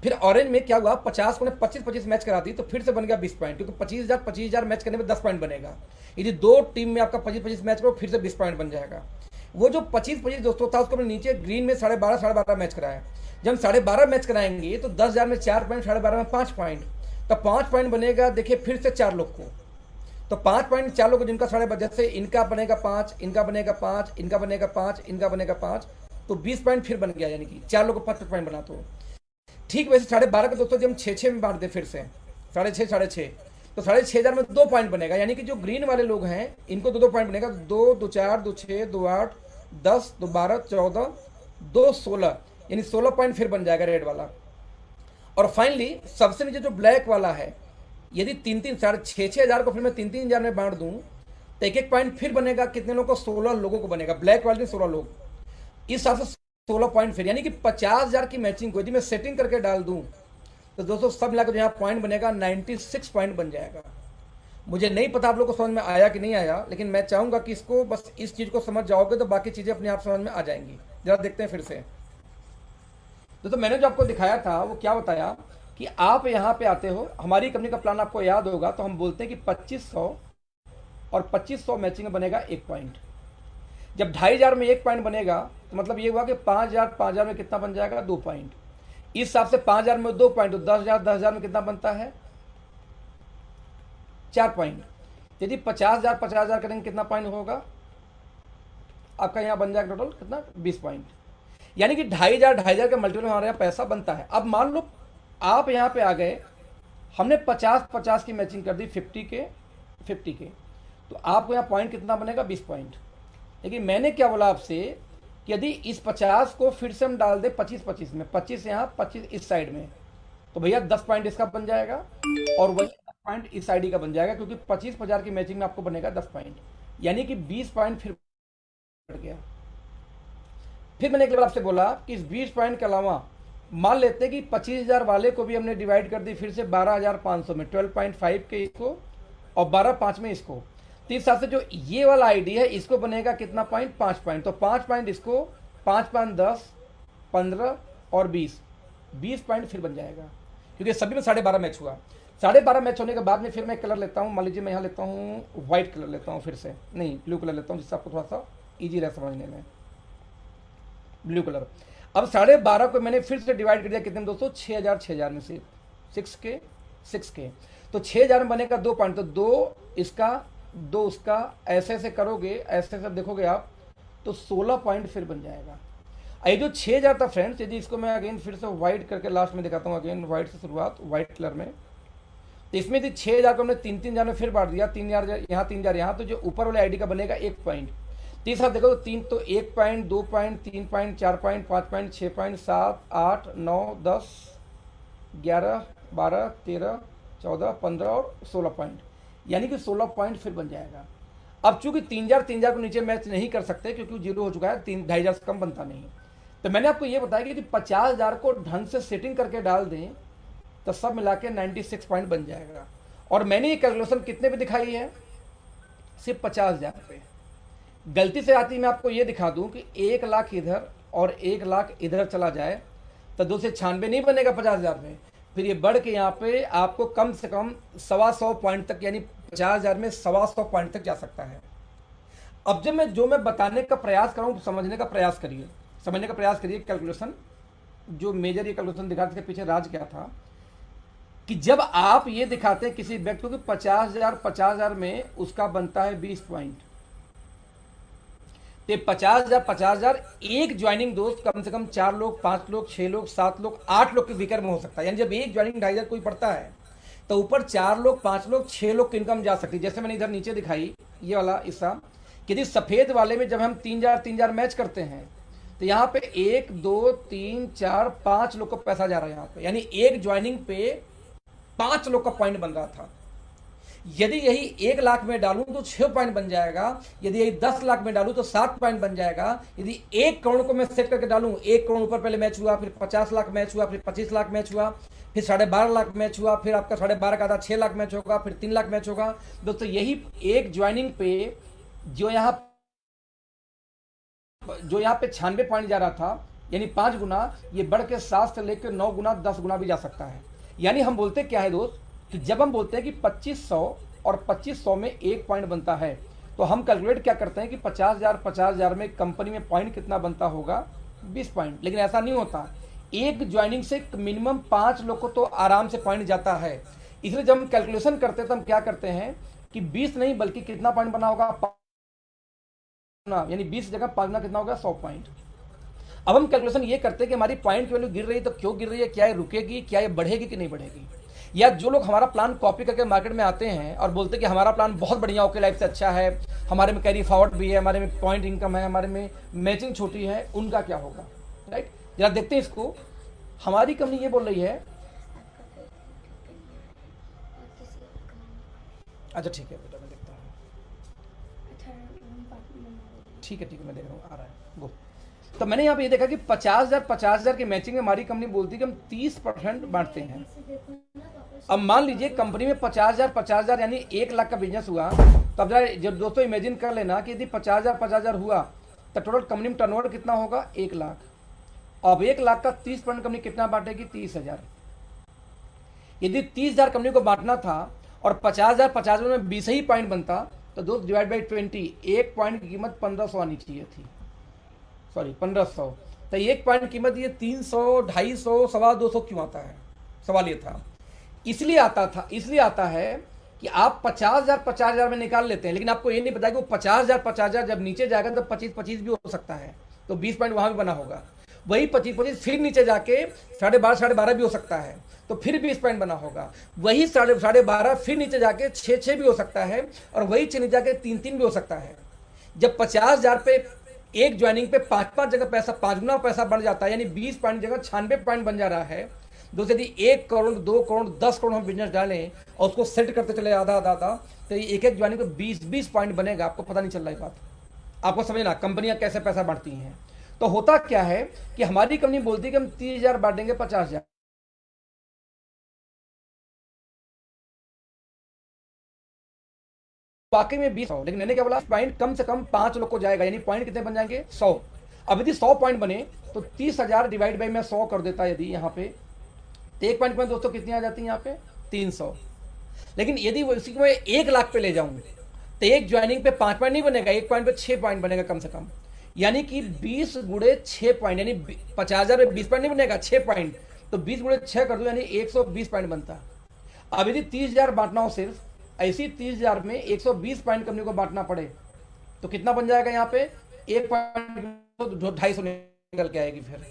फिर ऑरेंज में क्या हुआ, 50 को ने 25-25 मैच करा दी तो फिर से बन गया 20 पॉइंट, क्योंकि 25,000 मैच करने में 10 पॉइंट बनेगा। यदि 2 टीम में आपका 25-25 मैच करो फिर से 20 पॉइंट बन जाएगा। वो जो 25-25 दोस्तों था उसको नीचे ग्रीन में 12.5 मैच कराया। जब हम 12.5 मैच कराएंगे तो 10,000 में 4 पॉइंट, 12.5 में 5 पॉइंट, तो 5 पॉइंट बनेगा। देखिए फिर से 4 लोग को, तो 5 पॉइंट 4 लोग जिनका 12.5, जैसे इनका बनेगा 5, इनका बनेगा 5, इनका बनेगा 5, इनका बनेगा 5, तो 20 पॉइंट फिर बन गया, यानी कि 4 लोग को 5 पॉइंट बना। तो ठीक वैसे 12.5 के दोस्तों जब हम 6-6 में बांट दे, फिर से 6.5 तो 6,500 में 2 पॉइंट बनेगा, यानी कि जो ग्रीन वाले लोग हैं इनको 2 पॉइंट बनेगा। 2, 2, 4, 2, 6, 2, 8, 10, 2, 12, 14, 2, 16, यानी 16 पॉइंट फिर बन जाएगा रेड वाला। और फाइनली सबसे नीचे जो ब्लैक वाला है, यदि 3-3, 6,500 को फिर मैं 3-3 में बांट दूं तो 1-1 पॉइंट फिर बनेगा। कितने लोगों को, 16 लोगों को बनेगा, ब्लैक वाले 16 लोग, इस हिसाब से 16 पॉइंट फिर, यानी कि 50,000 की मैचिंग को यदि मैं सेटिंग करके डाल दूं तो दोस्तों सब मिलाकर जो यहाँ पॉइंट बनेगा 96 पॉइंट बन जाएगा। मुझे नहीं पता आप लोग को समझ में आया कि नहीं आया, लेकिन मैं चाहूंगा कि इसको बस इस चीज को समझ जाओगे तो बाकी चीजें अपने आप समझ में आ जाएंगी। जरा देखते हैं फिर से। दोस्तों मैंने जो आपको दिखाया था वो क्या बताया कि आप यहाँ पे आते हो, हमारी कंपनी का प्लान आपको याद होगा, तो हम बोलते हैं कि 2500 और 2500 मैचिंग में बनेगा 1 पॉइंट। जब 2,500 में 1 पॉइंट बनेगा तो मतलब ये हुआ कि 5,000 में कितना बन जाएगा, 2 पॉइंट। इस हिसाब से 5,000 में 2 पॉइंट तो 10,000 में कितना बनता है, 4 पॉइंट। यदि 50,000 करेंगे कितना पॉइंट होगा आपका, यहाँ बन जाएगा टोटल कितना, 20 पॉइंट। यानी कि 2,500 के मल्टीपल में हमारे यहाँ पैसा बनता है। अब मान लो आप यहाँ पे आ गए, हमने 50-50 की मैचिंग कर दी, 50 के, तो आपको यहाँ पॉइंट कितना बनेगा, 20 पॉइंट। लेकिन मैंने क्या बोला आपसे कि यदि इस 50 को फिर से हम डाल दें 25-25 में, 25 यहाँ, 25 इस साइड में, तो भैया 10 पॉइंट इसका बन जाएगा और वही 10 पॉइंट इस साइड का बन जाएगा, क्योंकि 25,000 की मैचिंग में आपको बनेगा 10 पॉइंट, यानी कि 20 पॉइंट फिर बढ़ गया। फिर मैंने एक लेवल आपसे बोला कि इस 20 पॉइंट के अलावा मान लेते हैं कि 25,000 वाले को भी हमने डिवाइड कर दी फिर से 12,500 में, 12.5 के इसको और 12.5 में इसको। तो इस हिसाब से जो ये वाला आईडी है इसको बनेगा कितना पॉइंट, 5 पॉइंट। तो 5 पॉइंट इसको, 5 पॉइंट 10, 15 और 20 पॉइंट फिर बन जाएगा, क्योंकि सभी में 12.5 मैच हुआ। 12.5 मैच होने के बाद में फिर मैं कलर लेता हूँ, मान लीजिए मैं यहाँ लेता हूँ व्हाइट कलर लेता हूँ, फिर से नहीं ब्लू कलर लेता हूँ, जिससे आपको थोड़ा सा ईजी रहे समझने में, ब्लू कलर। अब 12.5 को मैंने फिर से डिवाइड कर दिया कितने में दोस्तों, 6,000 में से 6 के। तो 6,000 में बनेगा 2 पॉइंट, तो 2 इसका 2 उसका, ऐसे ऐसे करोगे, ऐसे ऐसे देखोगे आप, तो 16 पॉइंट फिर बन जाएगा। ये जो 6,000 था फ्रेंड्स, यदि इसको मैं अगेन फिर से व्हाइट करके लास्ट में दिखाता हूँ, अगेन व्हाइट से शुरुआत, व्हाइट कलर में, तो इसमें यदि 6,000 को हमने 3-3,000 में फिर बांट दिया, 3,000 यहाँ 3,000 यहाँ, तो जो ऊपर वाले आईडी का बनेगा 1 पॉइंट। तीसरा देखो तो 3, तो 1 point, 2 point, 3 point, 4 point, 5 point, 6 point, 7, 8, 9, 10, 11, 12, 13, 14, 15 और 16 पॉइंट, यानी कि 16 पॉइंट फिर बन जाएगा। अब चूंकि 3,000 को नीचे मैच नहीं कर सकते क्योंकि 0 हो चुका है, 2,500 से कम बनता नहीं, तो मैंने आपको ये बताया कि यदि 50,000 को ढंग से सेटिंग करके डाल दें तो सब मिला के 96 पॉइंट बन जाएगा। और मैंने ये कैलकुलेशन कितने पे दिखाई है? सिर्फ 50,000 पे। गलती से आती मैं आपको ये दिखा दूं कि 1 लाख इधर और 1 लाख इधर चला जाए तो 2 से 96 नहीं बनेगा 50,000 में, फिर ये बढ़ के यहाँ पे आपको कम से कम 125 पॉइंट तक, यानी 50,000 में 125 पॉइंट तक जा सकता है। अब जब मैं बताने का प्रयास कर रहा हूँ, समझने का प्रयास करिए कैलकुलेशन, जो मेजर ये कैलकुलेशन दिखाते इसके पीछे राज क्या था, कि जब आप ये दिखाते हैं किसी व्यक्ति को 50,000 में उसका बनता है 20 पॉइंट, तो 50,000 एक ज्वाइनिंग दोस्त कम से कम 4 लोग, 5 लोग, 6 लोग, 7 लोग, 8 लोग के वीकर में हो सकता है। यानी जब एक ज्वाइनिंग 2,500 कोई पड़ता है तो ऊपर 4 लोग, 5 लोग, 6 लोग की इनकम जा सकती है। जैसे मैंने इधर नीचे दिखाई ये वाला हिस्सा, यदि सफेद वाले में जब हम 3,000 मैच करते हैं तो यहाँ पे 1, 2, 3, 4, 5 लोग का पैसा जा रहा है यहाँ पे, यानी एक ज्वाइनिंग पे 5 लोग का पॉइंट बन रहा था। यदि यही 1 लाख में डालूं तो 6 पॉइंट बन जाएगा, यदि यही 10 लाख में डालूं तो 7 पॉइंट बन जाएगा, यदि 1 करोड़ को मैं सेट करके डालूं, 1 करोड़ ऊपर पहले मैच हुआ, फिर 50 लाख मैच हुआ, फिर 25 लाख मैच हुआ, फिर 12.5 लाख मैच हुआ, फिर आपका 12.5 का आधा 6 लाख मैच होगा, फिर 3 लाख मैच होगा। दोस्तों यही एक ज्वाइनिंग पे जो यहाँ पे 96 पॉइंट जा रहा था, यानी 5 गुना, ये बढ़ के 7 से लेकर 9 गुना, 10 गुना भी जा सकता है। यानी हम बोलते क्या है दोस्त, कि जब हम बोलते हैं कि 2500 और 2500 में 1 पॉइंट बनता है, तो हम कैलकुलेट क्या करते हैं कि 50,000 में कंपनी में पॉइंट कितना बनता होगा? 20 पॉइंट। लेकिन ऐसा नहीं होता, एक ज्वाइनिंग से मिनिमम 5 लोग को तो आराम से पॉइंट जाता है। इसलिए जब हम कैलकुलेशन करते हैं तो हम क्या करते हैं कि 20 नहीं बल्कि कितना पॉइंट बना होगा, यानी 20 जगह 5 गुना कितना होगा? 100 पॉइंट। अब हम कैलकुलेशन ये करते हैं कि हमारी पॉइंट की वैल्यू गिर रही है तो क्यों गिर रही है, क्या ये रुकेगी, क्या ये बढ़ेगी कि नहीं बढ़ेगी। या जो लोग हमारा प्लान कॉपी करके मार्केट में आते हैं और बोलते हैं कि हमारा प्लान बहुत बढ़िया ओके लाइफ से अच्छा है, हमारे में कैरी फॉरवर्ड भी है, हमारे में पॉइंट इनकम है, हमारे में मैचिंग छोटी है, उनका क्या होगा? राइट, जरा देखते हैं इसको। हमारी कंपनी ये बोल रही है, अच्छा ठीक है बेटा मैं देखता हूँ, ठीक है मैं देख रहा हूँ, आ रहा है वो। तो मैंने यहाँ पे ये देखा कि 50,000 की मैचिंग में हमारी कंपनी बोलती है कि हम 30% बांटते हैं। अब मान लीजिए कंपनी में 50,000 यानी 1 लाख का बिजनेस हुआ, तो अब जब दोस्तों इमेजिन कर लेना कि यदि 50,000 हुआ तो टोटल कंपनी में टर्नओवर कितना होगा? 1 लाख। अब 1 लाख का 30% कंपनी कितना बांटेगी? 30,000। यदि 30,000 कंपनी को बांटना था और 50,000 में 20 ही पॉइंट बनता, तो दोस्त डिवाइड बाई 20, 1 पॉइंट की कीमत 1500 आनी चाहिए थी, सॉरी 1500। तो 1 पॉइंट की कीमत ये 300, 250, 250 क्यों आता है? सवाल ये था। इसलिए आता है कि आप 50,000 में निकाल लेते हैं, लेकिन आपको ये नहीं पता कि वो 50,000 जब नीचे जाएगा तो 25 भी हो सकता है, तो 20 पॉइंट वहां भी बना होगा। वही 25 फिर नीचे जाके 12.5 भी हो सकता है, तो फिर 20 पॉइंट बना होगा। वही 12.5 फिर नीचे जाके 6 भी हो सकता है, और वही 6 नीचे जाके 3 भी हो सकता है। जब 50,000 पे एक ज्वाइनिंग पे 5 जगह पैसा, 5 गुना पैसा बढ़ जाता है, यानी 20 पॉइंट जगह 96 पॉइंट बन जा रहा है। दोस्तों यदि 1 करोड़, 2 करोड़, 10 करोड़ हम बिजनेस डालें और उसको सेट करते चले आधा, तो एक ज्वाइनिंग को 20 पॉइंट बनेगा। आपको पता नहीं चल रहा है बात, आपको समझना कंपनियां कैसे पैसा बांटती हैं। तो होता क्या है कि हमारी कंपनी बोलती है कि हम 30,000 बांटेंगे 50,000, बाकी में 20, लेकिन मैंने क्या बोला, पॉइंट कम से कम 5 लोग को जाएगा, यानी पॉइंट कितने बन जाएंगे? 100। अब यदि 100 पॉइंट बने तो 30,000 डिवाइड बाई मैं 100 कर देता यदि यहाँ पे, तो 1 पॉइंट में दोस्तों कितनी आ जाती है यहाँ पे? 300। लेकिन यदि उसी को मैं 1 लाख पे ले जाऊं तो एक ज्वाइनिंग पे 5 पॉइंट नहीं बनेगा, 1 पॉइंट पे 6 पॉइंट बनेगा कम से कम, यानी कि 20 गुणे 6 पॉइंट, यानी 50,000 में 20 पॉइंट नहीं बनेगा, 6 पॉइंट, तो 20 गुणे 6 कर दो यानी 120 पॉइंट बनता। अब यदि 30,000 बांटना हो सिर्फ, ऐसी 30,000 में 120 पॉइंट कंपनी को बांटना पड़े तो कितना बन जाएगा यहाँ पे, 1 पॉइंट 250 निकल के आएगी। फिर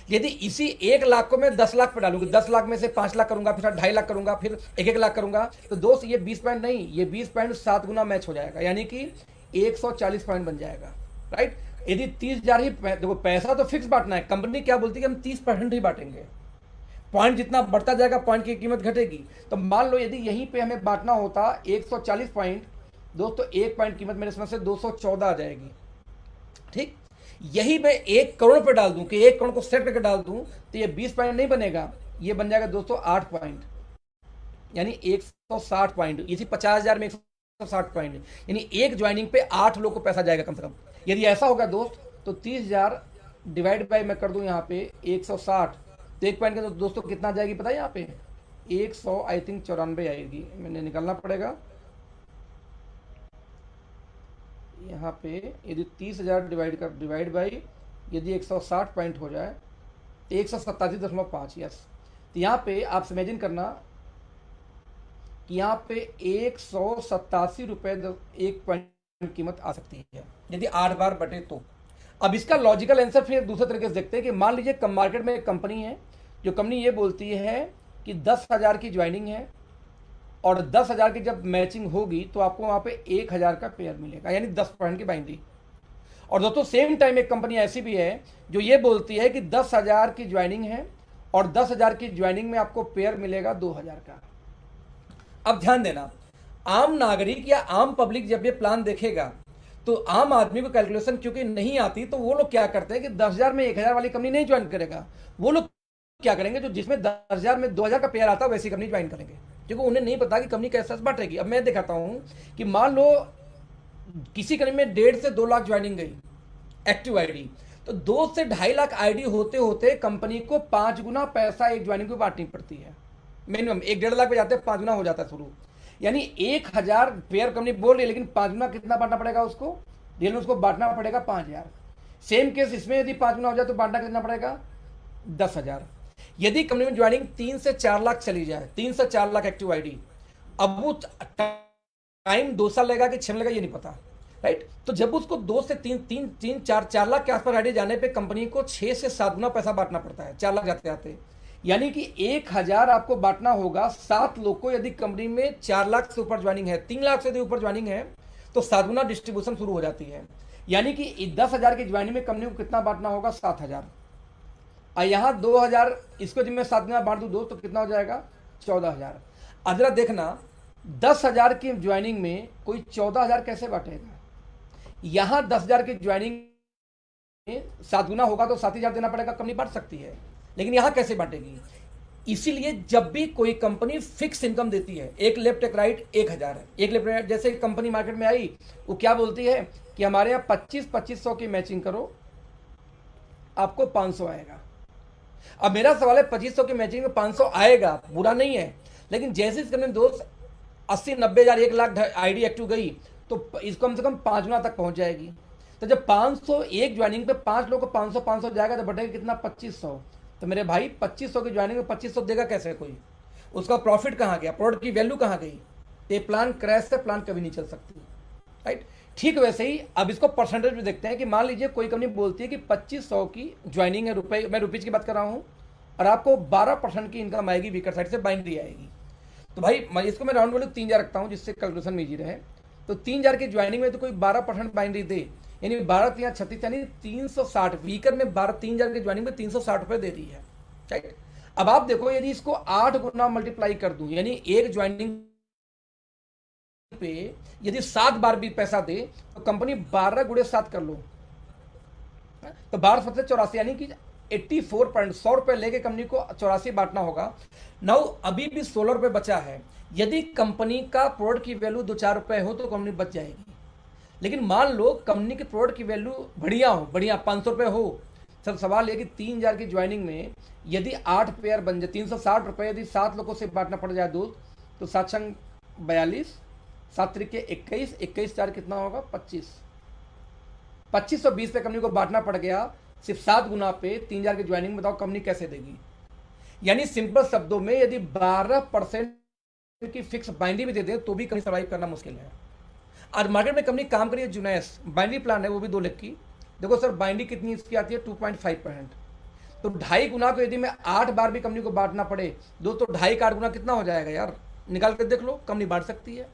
यदि इसी 1 लाख को मैं 10 लाख पे डालूंगी, 10 लाख में से 5 लाख करूंगा, फिर 2.5 लाख करूंगा, फिर 1-1 लाख करूंगा, तो दोस्त ये 20 पॉइंट नहीं, ये 20 पॉइंट 7 गुना मैच हो जाएगा, यानी कि 140 पॉइंट बन जाएगा, राइट। यदि 30,000 ही, देखो पैसा तो फिक्स बांटना है, कंपनी क्या बोलती है कि हम 30% ही बांटेंगे, पॉइंट जितना बढ़ता जाएगा पॉइंट की कीमत घटेगी। तो मान लो यदि यहीं पे हमें बांटना होता 140 पॉइंट, दोस्तों 1 पॉइंट कीमत मेरे समझ से 214 आ जाएगी, ठीक। यही मैं 1 करोड़ पे डाल दूं कि 1 करोड़ को सेट करके डाल दूं तो ये 20 पॉइंट नहीं बनेगा, ये बन जाएगा दोस्तों 8 पॉइंट, यानी 160 पॉइंट। इसी 50,000 में 160 पॉइंट, यानी एक ज्वाइनिंग पे 8 लोग को पैसा जाएगा कम से कम। यदि ऐसा होगा दोस्त तो 30,000 डिवाइड बाय मैं कर दूं यहाँ पे 160, तो 1 पॉइंट के दोस्तों कितना आ जाएगी पता है, यहाँ पे 100 आई थिंक 94 आएगी, मैंने निकालना पड़ेगा यहाँ पे। यदि 30,000 डिवाइड बाई यदि 160 पॉइंट हो जाए तो 187.5, यस। तो यहाँ पे आप इमेजिन करना कि यहाँ पे 187 रुपये 1 पॉइंट कीमत आ सकती है यदि 8 बार बटे तो। अब इसका लॉजिकल आंसर फिर दूसरे तरीके से देखते हैं कि मान लीजिए कम मार्केट में एक कंपनी है, जो कंपनी ये बोलती है कि 10,000 की ज्वाइनिंग है और 10,000 की जब मैचिंग होगी तो आपको वहाँ पे 1,000 का पेयर मिलेगा, यानी 10% की बाइंडिंग। और दोस्तों सेम टाइम एक कंपनी ऐसी भी है जो ये बोलती है कि 10,000 की ज्वाइनिंग है और 10,000 की ज्वाइनिंग में आपको पेयर मिलेगा 2,000 का। अब ध्यान देना, आम नागरिक या आम पब्लिक जब ये प्लान देखेगा तो आम आदमी को कैलकुलेशन क्योंकि नहीं आती, तो वो लोग क्या करते हैं कि 10,000 में 1,000 वाली कंपनी नहीं ज्वाइन करेगा, वो लोग क्या करेंगे जो जिसमें 10,000 में 2,000 का पेयर आता है वैसी कंपनी ज्वाइन करेंगे, क्योंकि उन्हें नहीं पता कि कंपनी कैसे बांटेगी। अब मैं दिखाता हूं कि मान लो किसी कंपनी में 1.5 से 2 लाख ज्वाइनिंग गई एक्टिव आईडी, तो 2 से 2.5 लाख आईडी होते होते कंपनी को 5 गुना पैसा एक ज्वाइनिंग को बांटनी पड़ती है मिनिमम। 1-1.5 लाख पे जाते हैं 5 गुना हो जाता है शुरू, यानी 1,000 पेयर कंपनी बोल रही है, लेकिन 5 गुना कितना बांटना पड़ेगा उसको, रियल में उसको बांटना पड़ेगा 5,000। सेम केस इसमें यदि 5 गुना हो जाए तो बांटना कितना पड़ेगा 10,000। यदि कंपनी में ज्वाइनिंग 3 से 4 लाख चली जाए, 3 से 4 लाख एक्टिव आईडी, अब वो टाइम 2 साल लगेगा कि 6 लगेगा ये नहीं पता, राइट। तो जब उसको 2 से 4 लाख के आसपास आईडी जाने पे कंपनी को 6 से 7 गुना पैसा बांटना पड़ता है 4 लाख जाते जाते, यानी कि 1,000 आपको बांटना होगा 7 लोग को। यदि कंपनी में 4 लाख से ऊपर ज्वाइनिंग है, 3 लाख से यदि ऊपर ज्वाइनिंग है तो 7 गुना डिस्ट्रीब्यूशन शुरू हो जाती है, यानी कि 10,000 की ज्वाइनिंग में कंपनी को कितना बांटना होगा 7,000। और यहाँ 2,000 इसको जब मैं 7 गुना बांट दूँ दोस्त तो कितना हो जाएगा 14,000। अब जरा देखना 10,000 की ज्वाइनिंग में कोई 14,000 कैसे बांटेगा, यहाँ 10,000 की ज्वाइनिंग में 7 गुना होगा तो 7,000 देना पड़ेगा, कंपनी बांट सकती है, लेकिन यहाँ कैसे बांटेगी। इसीलिए जब भी कोई कंपनी फिक्स इनकम देती है, एक लेफ्ट एक राइट 1,000 है, एक लेफ्ट राइट, जैसे कंपनी मार्केट में आई वो क्या बोलती है कि हमारे यहाँ 25-2500 की मैचिंग करो आपको 500 आएगा। अब मेरा सवाल है 2500 की मैचिंग में 500 आएगा, बुरा नहीं है, लेकिन जैसे इस कंपनी दोस्त 80-90 हज़ार 1 लाख आईडी एक्टिव गई तो इसको कम से कम 5 गुना तक पहुंच जाएगी। तो जब 500 एक ज्वाइनिंग पे 5 लोग को 500 जाएगा तो बढ़ेगा कितना 2500। तो मेरे भाई 2500 की ज्वाइनिंग में 2500 देगा कैसे कोई, उसका प्रॉफिट कहाँ गया, प्रोडक्ट की वैल्यू कहाँ गई। ये प्लान क्रैश से प्लान कभी नहीं चल सकती, राइट। ठीक वैसे ही अब इसको परसेंटेज में देखते हैं कि मान लीजिए कोई कंपनी बोलती है कि 2500 की ज्वाइनिंग है, रुपए मैं रुपीज की बात कर रहा हूँ, और आपको 12% की इनकम आएगी वीकर साइड से, बाइंड्री आएगी। तो भाई इसको मैं राउंड वैल्यू 3,000 रखता हूँ जिससे कैलकुलेशन में इजी रहे। तो 3,000 की ज्वाइनिंग में तो कोई 12% बाइंड्री दे, यानी 12-3-36 यानी 360 वीकर में 3,000 की ज्वाइनिंग में 360 रुपये दे रही है, राइट। अब आप देखो यदि इसको 8 गुना मल्टीप्लाई कर दूं, यानी एक ज्वाइनिंग पे यदि 7 बार भी पैसा दे तो कंपनी 12 गुणे 7 कर लो तो 12-7-84 यानी कि 84.100 रुपए लेके कंपनी को 84 बांटना होगा। नाउ अभी भी 16 रुपए बचा है। यदि कंपनी का प्रोडक्ट की वैल्यू 2-4 रुपए हो तो कंपनी बच जाएगी, लेकिन मान लो कंपनी की प्रोडक्ट की वैल्यू बढ़िया हो, बढ़िया 500 रुपए हो। सब सवाल है कि 3,000 की ज्वाइनिंग में यदि 8 पेयर बन जाए 360 रुपए यदि 7 लोगों से बांटना पड़ जाए दोस्त, तो 7 42 7 तरीके 21 21 4 कितना होगा 25 2520 पे कंपनी को बांटना पड़ गया सिर्फ 7 गुना पे 3,000 की ज्वाइनिंग। बताओ कंपनी कैसे देगी। यानी सिंपल शब्दों में यदि 12% की फिक्स बाइनरी भी दे दें तो भी कंपनी सर्वाइव करना मुश्किल है। आज मार्केट में कंपनी काम करी है जुनैस, बाइनरी प्लान है वो भी 2 लाख की। देखो सर बाइनरी कितनी इसकी आती है 2.5%, तो 2.5 गुना को यदि मैं 8 बार भी कंपनी को बांटना पड़े दोस्तों, 2.5 का 8 गुना कितना हो जाएगा यार, निकाल कर देख लो, कंपनी बांट सकती है।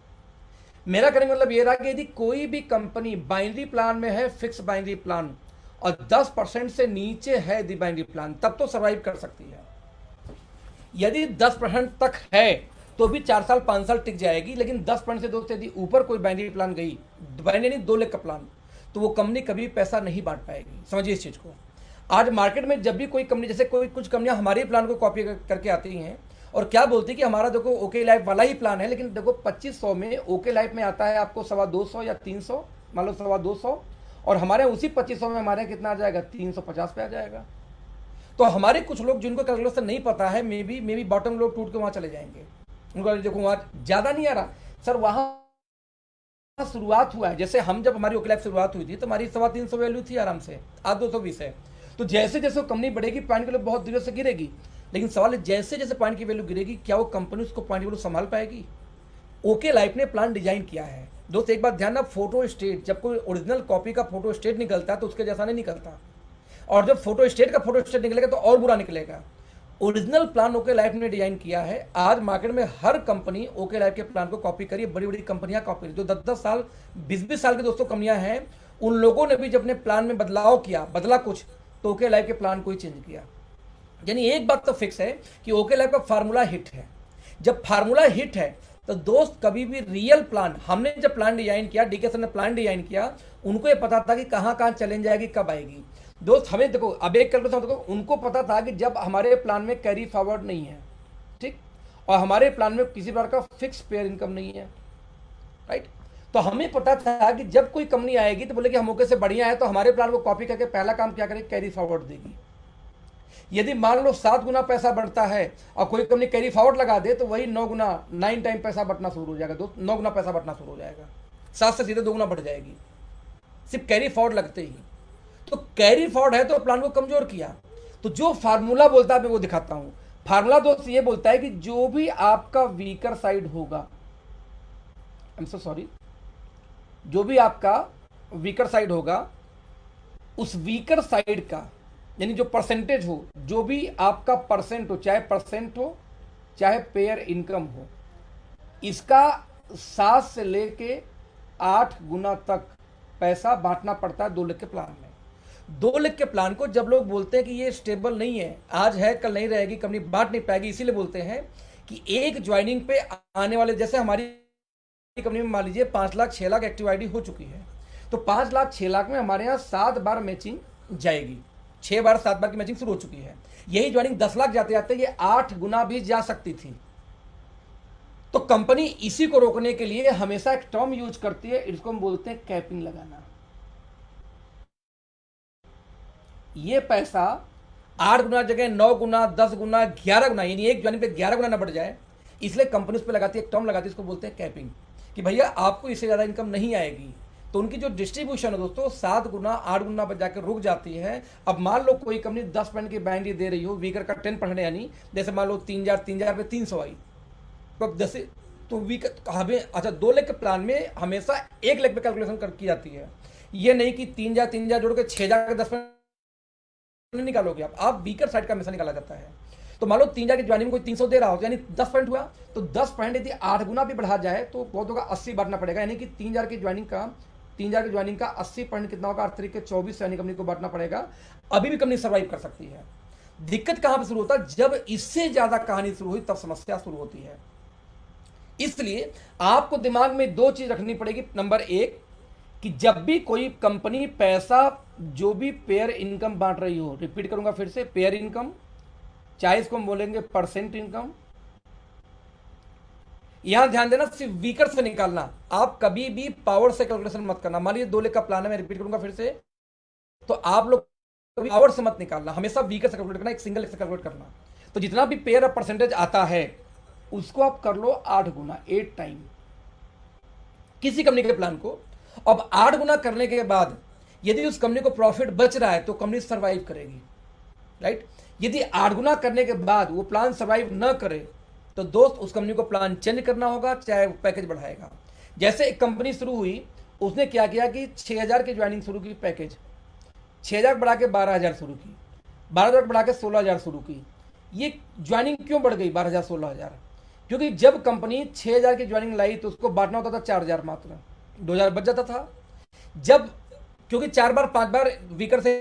मेरा कहने का मतलब ये रहा कि यदि कोई भी कंपनी बाइनरी प्लान में है, फिक्स बाइनरी प्लान, और 10% से नीचे है यदि बाइनरी प्लान, तब तो सर्वाइव कर सकती है। यदि 10% तक है तो भी 4 साल 5 साल टिक जाएगी, लेकिन 10% से दोस्तों यदि ऊपर कोई बाइनरी प्लान गई, बाइनरी 2 लाख का प्लान, तो वो कंपनी कभी पैसा नहीं बांट पाएगी। समझिए इस चीज़ को। आज मार्केट में जब भी कोई कंपनी, जैसे कुछ कंपनियां हमारे प्लान को कॉपी करके आती हैं और क्या बोलती है कि हमारा देखो ओके लाइफ वाला ही प्लान है, लेकिन देखो 2500 में ओके लाइफ में आता है आपको 225 या 300, मान लो 225, और हमारे उसी 2500 में हमारे कितना आ जाएगा, 350 पे आ जाएगा। तो हमारे कुछ लोग जिनको कैलकुलेशन नहीं पता है, मे बी बॉटम लोग टूट के वहां चले जाएंगे, उनको देखो वहां ज्यादा नहीं आ रहा सर, वहां शुरुआत हुआ है। जैसे हम जब हमारी ओके लाइफ शुरुआत हुई थी तो हमारी 350 वैल्यू थी आराम से, आज 220 है। तो जैसे जैसे वो कंपनी बढ़ेगी पॉइंट की वैल्यू बहुत धीरे से गिरेगी, लेकिन सवाल है जैसे जैसे पॉइंट की वैल्यू गिरेगी क्या वो कंपनी उसको पॉइंट की वैल्यू संभाल पाएगी। ओके लाइफ ने प्लान डिजाइन किया है दोस्त, एक बात ध्यान ना, फोटो स्टेट, जब कोई ओरिजिनल कॉपी का फोटो स्टेट निकलता है तो उसके जैसा नहीं निकलता, और जब फोटो स्टेट का फोटो स्टेट निकलेगा तो और बुरा निकलेगा। ओरिजिनल प्लान ओके लाइफ ने डिजाइन किया है। आज मार्केट में हर कंपनी ओके लाइफ के प्लान को कॉपी करी, बड़ी बड़ी कंपनियां कॉपी, जो 10-10 साल 20-20 साल के दोस्तों कंपनियां हैं, उन लोगों ने भी जब अपने प्लान में बदलाव किया, बदला कुछ, तो ओके लाइफ के प्लान को ही चेंज किया। यानी एक बात तो फिक्स है कि ओके लाइफ का फार्मूला हिट है। जब फार्मूला हिट है तो दोस्त कभी भी रियल प्लान, हमने जब प्लान डिजाइन किया, डीके सर ने प्लान डिजाइन किया, उनको ये पता था कि कहां कहां चैलेंज आएगी, कब आएगी। दोस्त हमें देखो, अब एक कैलकुलेशन देखो, उनको पता था कि जब हमारे प्लान में कैरी फॉरवर्ड नहीं है, ठीक, और हमारे प्लान में किसी प्रकार का फिक्स पेयर इनकम नहीं है, राइट, तो हमें पता था कि जब कोई कंपनी आएगी तो बोले कि हम ओके से बढ़िया है, तो हमारे प्लान को कॉपी करके पहला काम क्या करेगी, कैरी फॉरवर्ड देगी। यदि मान लो 7 गुना पैसा बढ़ता है और कोई कंपनी कैरी फॉरवर्ड लगा दे तो वही 9 गुना 9 टाइम पैसा बढ़ना शुरू हो जाएगा दोस्त, 9 गुना पैसा बढ़ना शुरू हो जाएगा, 7 से सीधे 2 गुना बढ़ जाएगी सिर्फ कैरी फॉरवर्ड लगते ही। तो कैरी फॉरवर्ड है तो प्लान को कमजोर किया। तो जो फार्मूला बोलता है मैं वो दिखाता हूं। फार्मूला दोस्त ये बोलता है कि जो भी आपका वीकर साइड होगा, आई एम सो सॉरी, जो भी आपका वीकर साइड होगा, उस वीकर साइड का यानी जो परसेंटेज हो, जो भी आपका परसेंट हो, चाहे परसेंट हो चाहे पेयर इनकम हो, इसका 7 से लेके 8 गुना तक पैसा बांटना पड़ता है 2 लाख के प्लान में। 2 लाख के प्लान को जब लोग बोलते हैं कि ये स्टेबल नहीं है, आज है कल नहीं रहेगी, कंपनी बांट नहीं पाएगी, इसीलिए बोलते हैं कि एक ज्वाइनिंग पे आने वाले, जैसे हमारी कंपनी में मान लीजिए 5 लाख 6 लाख एक्टिव आईडी हो चुकी है, तो 5 लाख 6 लाख में हमारे यहाँ 7 बार मैचिंग जाएगी, 6 बार 7 बार की मैचिंग शुरू हो चुकी है। यही ज्वाइनिंग 10 लाख जाते जाते ये 8 गुना भी जा सकती थी। तो कंपनी इसी को रोकने के लिए हमेशा एक टर्म यूज करती है, इसको हम बोलते हैं कैपिंग लगाना। ये पैसा 8 गुना जगह 9 गुना 10 गुना 11 गुना, यानी एक ज्वाइनिंग पे 11 गुना ना बढ़ जाए, इसलिए कंपनी उस पर लगाती है, एक टर्म लगाती है, इसको बोलते हैं कैपिंग, कि भैया आपको इससे ज्यादा इनकम नहीं आएगी। तो उनकी जो डिस्ट्रीब्यूशन है दोस्तों 7 गुना 8 गुना पर जाकर रुक जाती है। अब मान लो कोई कंपनी 10% की बाइनरी दे रही हो, वीकर का 10%, यानी जैसे मान लो 3000 पे 300 आई, तो जैसे तो वीकर हमें, अच्छा 2 लाख के प्लान में हमेशा 1 लाख पे कैलकुलेशन की जाती है। ये नहीं कि 3000 जोड़ के 6000 का 10% निकालोगे आप वीकर साइड का हमेशा निकाला जाता है। तो मान लो 3000 की ज्वाइनिंग कोई 300 दे रहा हो, यानी 10% हुआ, तो 10% यदि 8 गुना भी बढ़ा जाए तो बहुत होगा 80 बांटना पड़ेगा, यानी कि 3000 की ज्वाइनिंग का 80% कितना होगा, 8 तरीके 24 यानी कंपनी को बांटना पड़ेगा। अभी भी कंपनी सर्वाइव कर सकती है। दिक्कत कहां पर शुरू होता है, जब इससे ज्यादा कहानी शुरू हुई तब समस्या शुरू होती है। इसलिए आपको दिमाग में 2 चीज रखनी पड़ेगी। नंबर 1 कि जब भी कोई कंपनी पैसा, जो भी पेयर इनकम बांट रही हो, रिपीट करूंगा फिर से, पेयर इनकम, चाहे इसको हम बोलेंगे परसेंट इनकम, यहां ध्यान देना सिर्फ वीकर से निकालना, आप कभी भी पावर से कैलकुलेशन मत करना। मान लीजिए 2 लाख का प्लान है, मैं रिपीट करूंगा फिर से, तो आप लोग कभी पावर से मत निकालना, हमेशा वीकर से कैलकुलेट करना, एक सिंगल से कैलकुलेट करना। तो जितना भी पेयर और परसेंटेज आता है उसको आप कर लो 8 गुना, 8 टाइम किसी कंपनी के प्लान को। अब 8 गुना करने के बाद यदि उस कंपनी को प्रॉफिट बच रहा है तो कंपनी सर्वाइव करेगी, राइट। यदि 8 गुना करने के बाद वो प्लान सर्वाइव न करे तो दोस्त उस कंपनी को प्लान चेंज करना होगा, चाहे वो पैकेज बढ़ाएगा। जैसे एक कंपनी शुरू हुई, उसने क्या किया कि 6,000 की ज्वाइनिंग शुरू की, पैकेज 6,000 बढ़ा के 12,000 शुरू की, 12,000 बढ़ा के 16,000 शुरू की। ये ज्वाइनिंग क्यों बढ़ गई 12,000 16,000? क्योंकि जब कंपनी 6,000 की ज्वाइनिंग लाई तो उसको बांटना होता था 4,000 मात्र, 2,000 बच जाता था। जब क्योंकि 4 बार 5 बार वीकर से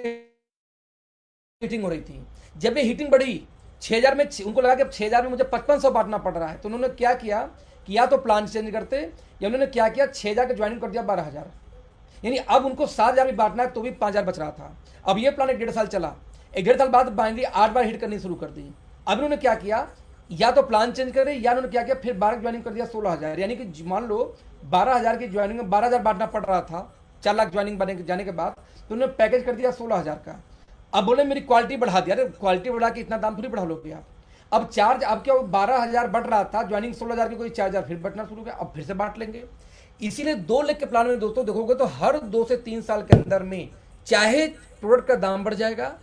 हीटिंग हो रही थी, जब ये हीटिंग बढ़ी 6,000 में, उनको लगा कि अब 6,000 में मुझे 5500 बांटना पड़ रहा है, तो उन्होंने क्या किया कि या तो प्लान चेंज करते, या उन्होंने क्या किया 6,000 की ज्वाइनिंग कर दिया 12,000, यानी अब उनको 7,000 भी बांटना है तो भी 5,000 बच रहा था। अब ये प्लान 1.5 साल चला, 1.5 साल बाद बाइनरी 8 बार हिट करनी शुरू कर दी। अब इन्होंने क्या किया, या तो प्लान चेंज करे, या उन्होंने क्या किया फिर 12 ज्वाइनिंग कर दिया 16,000, यानी कि मान लो 12,000 की ज्वाइनिंग में 12,000 बांटना पड़ रहा था 4 लाख ज्वाइनिंग बने जाने के बाद, तो उन्होंने पैकेज कर दिया 16,000 का। अब बोले मेरी क्वालिटी बढ़ा दिया, अरे क्वालिटी बढ़ा के इतना दाम थोड़ी बढ़ा लोगे आप। अब चार्ज, अब क्या 12,000 बढ़ रहा था, ज्वाइनिंग 16,000 की कोई 4,000 फिर बढ़ना शुरू किया, अब फिर से बांट लेंगे। इसीलिए 2 लाख के प्लान में दोस्तों देखोगे तो हर 2 से 3 साल के अंदर में चाहे प्रोडक्ट का दाम बढ़ जाएगा,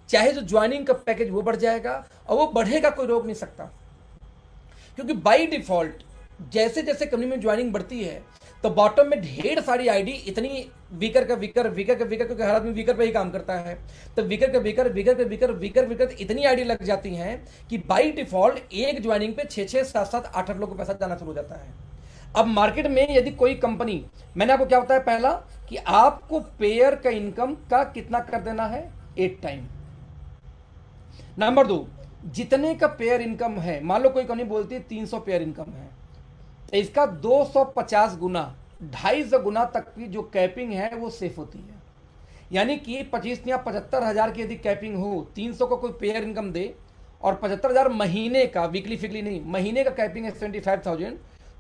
चाहे जो ज्वाइनिंग का पैकेज वो बढ़ जाएगा, और वो बढ़ेगा, कोई रोक नहीं सकता। क्योंकि बाई डिफॉल्ट जैसे जैसे कंपनी में ज्वाइनिंग बढ़ती है तो बॉटम में ढेर सारी आईडी, इतनी वीकर का वीकर, क्योंकि हर आदमी वीकर पे ही काम करता है, तो वीकर इतनी आईडी लग जाती हैं कि बाई डिफॉल्ट एक ज्वाइनिंग पे 6 7 7 8 लोगों को पैसा जाना शुरू हो जाता है। अब मार्केट में यदि कोई कंपनी, मैंने आपको क्या बताया पहला कि आपको पेयर का इनकम का कितना कर देना है, 8 टाइम। नंबर 2, जितने का पेयर इनकम है, मान लो कोई कंपनी बोलती है 300 पेयर इनकम है, तो इसका 250 गुना, 250 गुना तक की जो कैपिंग है वो सेफ होती है। यानी कि 25 या 75,000 की यदि कैपिंग हो, 300 को कोई पेयर इनकम दे, और 75,000 महीने का, वीकली फिकली नहीं, महीने का कैपिंग है 75,000,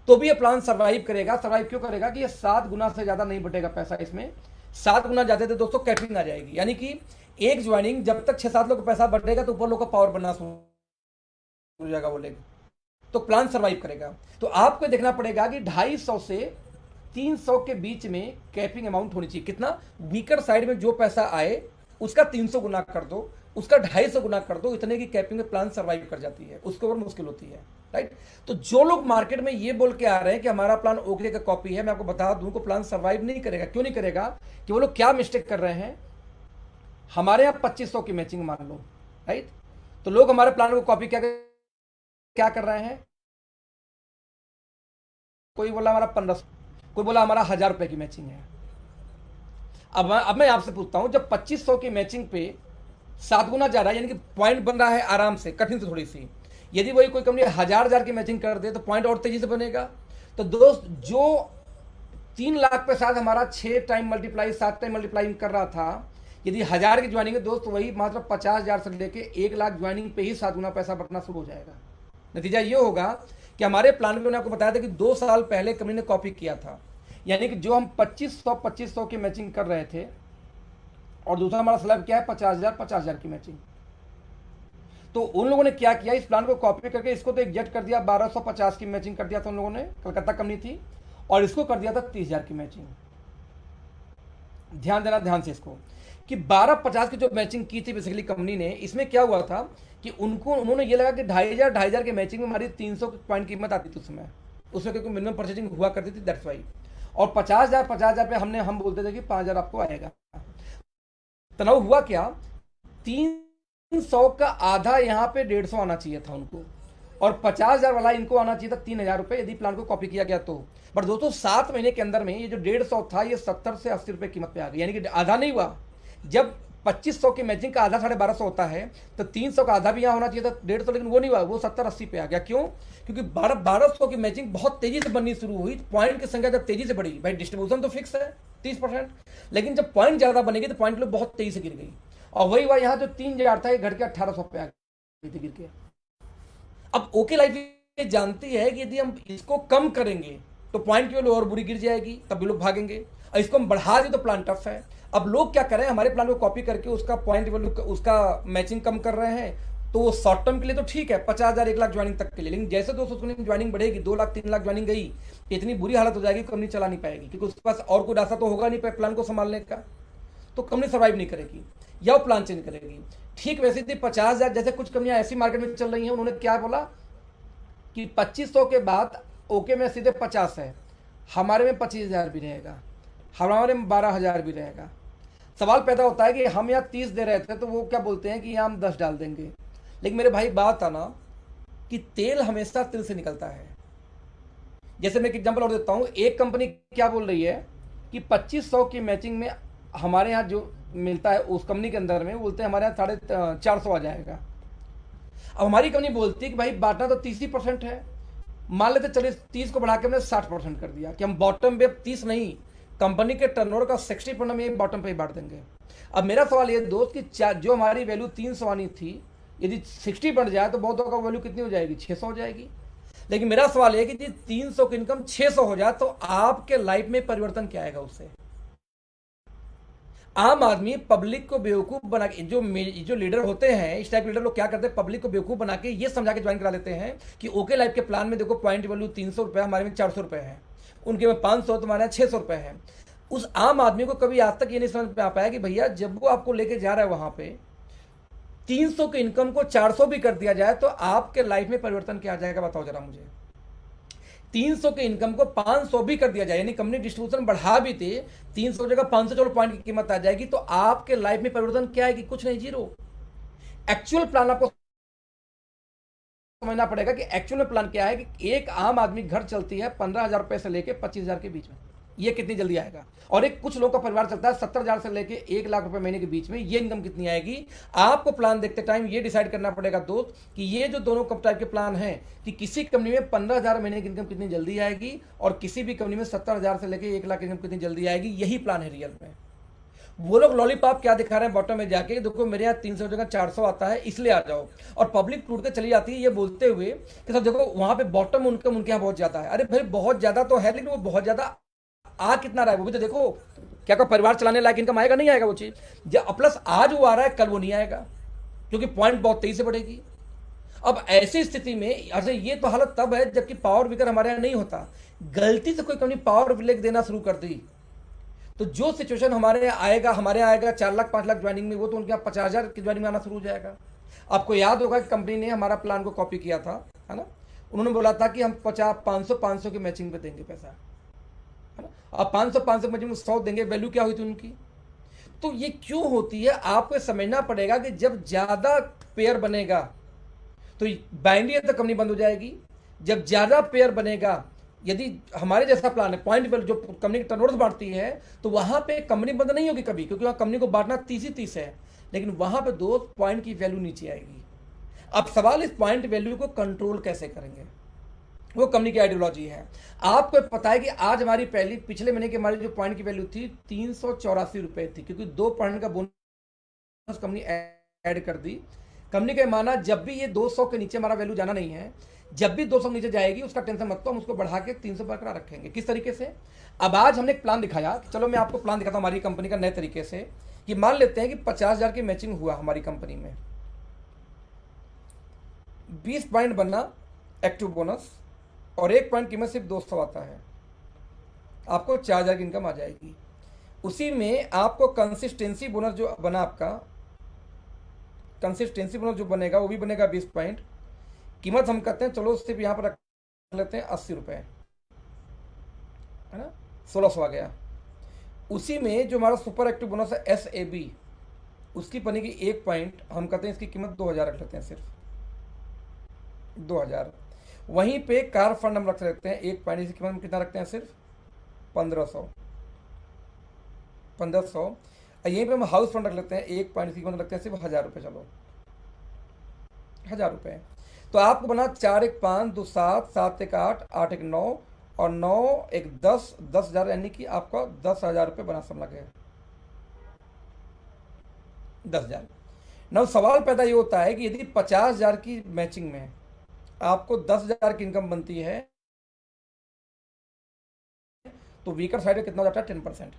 तो भी ये प्लान सर्वाइव करेगा। सर्वाइव क्यों करेगा कि ये 7 गुना से ज़्यादा नहीं बटेगा पैसा इसमें, 7 गुना जाते थे दोस्तों कैपिंग आ जाएगी। यानी कि एक ज्वाइनिंग जब तक 6-7 लोग का पैसा बढ़ेगा तो ऊपर लोग का पावर बनना शुरू हो जाएगा, बोलेगा तो प्लान सर्वाइव करेगा। तो आपको देखना पड़ेगा कि 250 से 300 के बीच में कैपिंग अमाउंट होनी चाहिए। कितना, वीकर साइड में जो पैसा आए उसका 300 गुना कर दो, उसका 250 गुना कर दो, इतने की कैपिंग में प्लान सर्वाइव कर जाती है, उसके ऊपर मुश्किल होती है, राइट। तो जो लोग मार्केट में ये बोल के आ रहे हैं कि हमारा प्लान ओके का कॉपी है, मैं आपको बता दूं को प्लान सर्वाइव नहीं करेगा। क्यों नहीं करेगा कि वो लोग क्या मिस्टेक कर रहे हैं, हमारे यहाँ 2500 की मैचिंग मान लो, राइट, तो लोग हमारे प्लान को कॉपी क्या कर रहे हैं, कोई बोला हमारा 1500, कोई बोला हमारा 1,000 रुपए की मैचिंग है। अब मैं आपसे पूछता हूं, जब 2500 की मैचिंग पे 7 गुना जा रहा है, यानी कि पॉइंट बन रहा है आराम से, कठिन से थोड़ी सी, यदि वही कोई कंपनी 1,000 की मैचिंग कर दे तो पॉइंट और तेजी से बनेगा। तो दोस्त जो 3 लाख पे साथ हमारा 6 टाइम मल्टीप्लाई 7 टाइम मल्टीप्लाई कर रहा था, यदि 1,000 की ज्वाइनिंग है दोस्त, वही मात्र 50,000 से लेके 1 लाख ज्वाइनिंग पे ही 7 गुना पैसा बढ़ना शुरू हो जाएगा। नतीजा ये होगा कि हमारे प्लान में मैंने आपको बताया था कि 2 साल पहले कंपनी ने कॉपी किया था, यानी कि जो हम 2500 की मैचिंग कर रहे थे, और दूसरा हमारा स्लैब क्या है 50,000 की मैचिंग, तो उन लोगों ने क्या किया, इस प्लान को कॉपी करके इसको तो एग्जेक्ट कर दिया, 1250 की मैचिंग कर दिया था उन लोगों ने, कलकत्ता कंपनी थी, और इसको कर दिया था 30,000 की मैचिंग। ध्यान देना ध्यान से इसको, कि 1250 की जो मैचिंग की थी बेसिकली कंपनी ने, इसमें क्या हुआ था कि उन्होंने ये लगा कि 2,500 के मैचिंग में हमारी 300 पॉइंट कीमत आती थी उसमें क्योंकि मिनिमम परचेजिंग हुआ करती थी, दैट्स वाई। और 50,000 पे हम बोलते थे कि 5,000 आपको आएगा। तनाव हुआ क्या, 300 का आधा यहाँ पे 150 आना चाहिए था उनको, और 50,000 वाला इनको आना चाहिए था 3,000 रुपये, यदि प्लान को कॉपी किया गया तो। बट दोस्तों 7 महीने के अंदर में ये जो 150 था ये 70 से 80 रुपये कीमत पे आ गई, यानी कि आधा नहीं हुआ। जब 2500 की मैचिंग का आधा 1250 होता है तो 300 का आधा भी यहाँ होना चाहिए था 150, लेकिन वो नहीं हुआ, वो 70-80 पे आ गया। क्यों, क्योंकि 1200 की मैचिंग बहुत तेजी से बननी शुरू हुई। पॉइंट की संख्या जब तेजी से बढ़ी, भाई डिस्ट्रीब्यूशन तो फिक्स है 30%, लेकिन जब पॉइंट ज्यादा बनेगी तो पॉइंट लोग बहुत तेजी से गिर गई, और वही हुआ यहाँ जो 3,000 था ये घट के 1,800 पे आ गई थी गिर के। अब ओके लाइफ ये जानती है कि यदि हम इसको कम करेंगे तो पॉइंट की वैल्यू और बुरी गिर जाएगी, तब भी लोग भागेंगे, और इसको हम बढ़ा दें तो प्लान टफ है। अब लोग क्या करें, हमारे प्लान को कॉपी करके उसका पॉइंट वैल्यू, उसका मैचिंग कम कर रहे हैं, तो वो शॉर्ट टर्म के लिए तो ठीक है 50,000 1 लाख ज्वाइनिंग तक के लिए, लेकिन जैसे दोस्तों ज्वाइनिंग बढ़ेगी 2 लाख 3 लाख ज्वाइनिंग गई, इतनी बुरी हालत हो जाएगी कंपनी चला नहीं पाएगी, क्योंकि उसके पास और कोई रास्ता तो होगा नहीं प्लान को संभालने का, तो कंपनी सर्वाइव नहीं करेगी या वो प्लान चेंज करेगी। ठीक वैसे थी 50,000, जैसे कुछ कंपनियां ऐसी मार्केट में चल रही हैं, उन्होंने क्या बोला कि 2500 के बाद ओके में सीधे 50 है, हमारे में 25,000 भी रहेगा, हमारे में 12,000 भी रहेगा। सवाल पैदा होता है कि हम यहाँ 30 दे रहे थे तो वो क्या बोलते हैं कि यहाँ हम 10 डाल देंगे। लेकिन मेरे भाई बात था ना कि तेल हमेशा तिल से निकलता है। जैसे मैं एक एग्जांपल और देता हूँ, एक कंपनी क्या बोल रही है कि 2500 की मैचिंग में हमारे यहाँ जो मिलता है उस कंपनी के अंदर में बोलते हैं हमारे यहाँ 450 आ जाएगा। अब हमारी कंपनी बोलती है कि भाई बांटना तो 30% है, मान लेते चलिए 30 को बढ़ा के हमने 60% कर दिया कि हम बॉटम पे 30 नहीं, कंपनी के टर्नओवर का 60% हम ये बॉटम पे ही बांट देंगे। अब मेरा सवाल ये दोस्त कि जो हमारी वैल्यू 300 आनी थी, यदि 60 बढ़ जाए तो बहुतों का वैल्यू कितनी हो जाएगी, 600 हो जाएगी। लेकिन मेरा सवाल है कि जी 300 की इनकम 600 हो जाए तो आपके लाइफ में परिवर्तन क्या आएगा उससे? आम आदमी पब्लिक को बेवकूफ बना के, जो लीडर होते हैं इस टाइप के लीडर लोग क्या करते हैं, पब्लिक को बेवकूफ बना के ये समझा के ज्वाइन करा लेते हैं कि ओके लाइफ के प्लान में देखो पॉइंट वैल्यू 300 रुपये, हमारे में 400 रुपये है, उनके में 500, तुम्हारे यहाँ 600 रुपये है। उस आम आदमी को कभी आज तक ये नहीं समझ में आ पाया कि भैया जब वो आपको लेके जा रहा है वहां पे 300 की इनकम को 400 भी कर दिया जाए तो आपके लाइफ में परिवर्तन क्या आ जाएगा, बताओ जरा मुझे। 300 के इनकम को 500 भी कर दिया जाए, यानी कंपनी डिस्ट्रीब्यूशन बढ़ा भी थे, 300 की जगह 500 चलो पॉइंट की कीमत आ जाएगी, तो आपके लाइफ में परिवर्तन क्या है कि कुछ नहीं, जीरो। एक्चुअल प्लान आपको समझना पड़ेगा कि एक्चुअल में प्लान क्या है कि एक आम आदमी घर चलती है 15,000 रुपए से लेके 25,000 के बीच में, ये कितनी जल्दी आएगा। और एक कुछ लोगों का परिवार चलता है 70,000 से लेके 1 लाख रुपए महीने के बीच में, ये इनकम कितनी आएगी। आपको प्लान देखते टाइम ये डिसाइड करना पड़ेगा दोस्त कि ये जो दोनों टाइप के प्लान हैं कि किसी कंपनी में 15,000 महीने की इनकम कितनी जल्दी आएगी और किसी भी कंपनी में 70,000 से लेके 1 लाख की इनकम कितनी जल्दी आएगी, यही प्लान है रियल में। वो लोग लॉलीपॉप क्या दिखा रहे हैं बॉटम में जाके, देखो मेरे यहाँ 300 जगह 400 आता है इसलिए आ जाओ, और पब्लिक टूट के चली जाती है ये बोलते हुए कि सब देखो वहां पे बॉटम इनकम उनके यहाँ बहुत ज्यादा है। अरे भाई बहुत ज्यादा तो है, लेकिन वो बहुत ज्यादा आ कितना रहा है वो भी तो देखो। क्या कोई परिवार चलाने लायक इनकम आएगा, नहीं आएगा वो चीज। प्लस आज वो आ रहा है कल वो नहीं आएगा, क्योंकि पॉइंट बहुत तेजी से बढ़ेगी। अब ऐसी स्थिति में अच्छा ये तो हालत तब है जबकि पावर विकर हमारे यहाँ नहीं होता। गलती से कोई कंपनी पावर विलेज देना शुरू कर दी तो जो सिचुएशन हमारे यहाँ आएगा 4 लाख 5 लाख ज्वाइनिंग में, वो तो उनके यहाँ 50,000 की ज्वाइनिंग में आना शुरू हो जाएगा। आपको याद होगा कि कंपनी ने हमारा प्लान को कॉपी किया था, है ना। उन्होंने बोला था कि हम 500 की मैचिंग पे देंगे पैसा, है ना। अब 500 की मैचिंग में 100 देंगे, वैल्यू क्या हुई थी उनकी। तो ये क्यों होती है आपको समझना पड़ेगा कि जब ज्यादा पेयर बनेगा तो बाइनरी तक कंपनी बंद हो जाएगी। जब ज्यादा पेयर बनेगा, यदि हमारे जैसा प्लान है पॉइंट जो कंपनी की टर्नओवर बांटती है, तो वहां पे कंपनी बंद नहीं होगी कभी, क्योंकि वहां कंपनी को बांटना 30 है, लेकिन वहां पे दोस्त पॉइंट की वैल्यू नीचे आएगी। अब सवाल इस पॉइंट वैल्यू को कंट्रोल कैसे करेंगे, वो कंपनी की आइडियोलॉजी है। आपको पता है कि आज हमारी पिछले महीने की हमारी जो पॉइंट की वैल्यू थी 384 रुपए थी, क्योंकि 2 पॉइंट का बोनस कंपनी ऐड कर दी। कंपनी का माना जब भी ये 200 के नीचे हमारा वैल्यू जाना नहीं है, जब भी 200 नीचे जाएगी उसका टेंशन मत लो, हम उसको बढ़ा के 300 बरकरार रखेंगे। किस तरीके से, अब आज हमने एक प्लान दिखाया, चलो मैं आपको प्लान दिखाता हूं हमारी कंपनी का नए तरीके से। कि मान लेते हैं कि 50,000 की मैचिंग हुआ हमारी कंपनी में, 20 पॉइंट बनना एक्टिव बोनस और 1 पॉइंट कीमत सिर्फ 200 आता है, आपको 4,000 की इनकम आ जाएगी। उसी में आपको कंसिस्टेंसी बोनस जो बना, आपका कंसिस्टेंसी बोनस जो बनेगा वो भी बनेगा 20 पॉइंट। कीमत हम कहते हैं चलो सिर्फ यहां पर रख लेते हैं 80 रुपए, है ना, 1600 आ गया। उसी में जो हमारा सुपर एक्टिव बोनस है SAB, उसकी बनेगी 1 पॉइंट, हम कहते हैं इसकी कीमत 2,000 रख लेते हैं, सिर्फ 2,000। वहीं पे कार फंड हम रख लेते हैं 1 पॉइंट, इसकी कीमत हम कितना रखते हैं, सिर्फ 1500। यहीं पे हम हाउस फंड रख लेते हैं 1 पॉइंट, इसकी कीमत रखते हैं सिर्फ 1,000 रुपये, चलो 1,000 रुपये। तो आपको बना 4 1 5 2 7 7 1 8 8 1 9 और 9 1 10 10,000, यानी कि आपका 10,000 रुपये बना समझ गया, 10,000। ना सवाल पैदा ये होता है कि यदि 50,000 की मैचिंग में आपको 10,000 की इनकम बनती है तो वीकर साइड में कितना हो जाता है, 10%।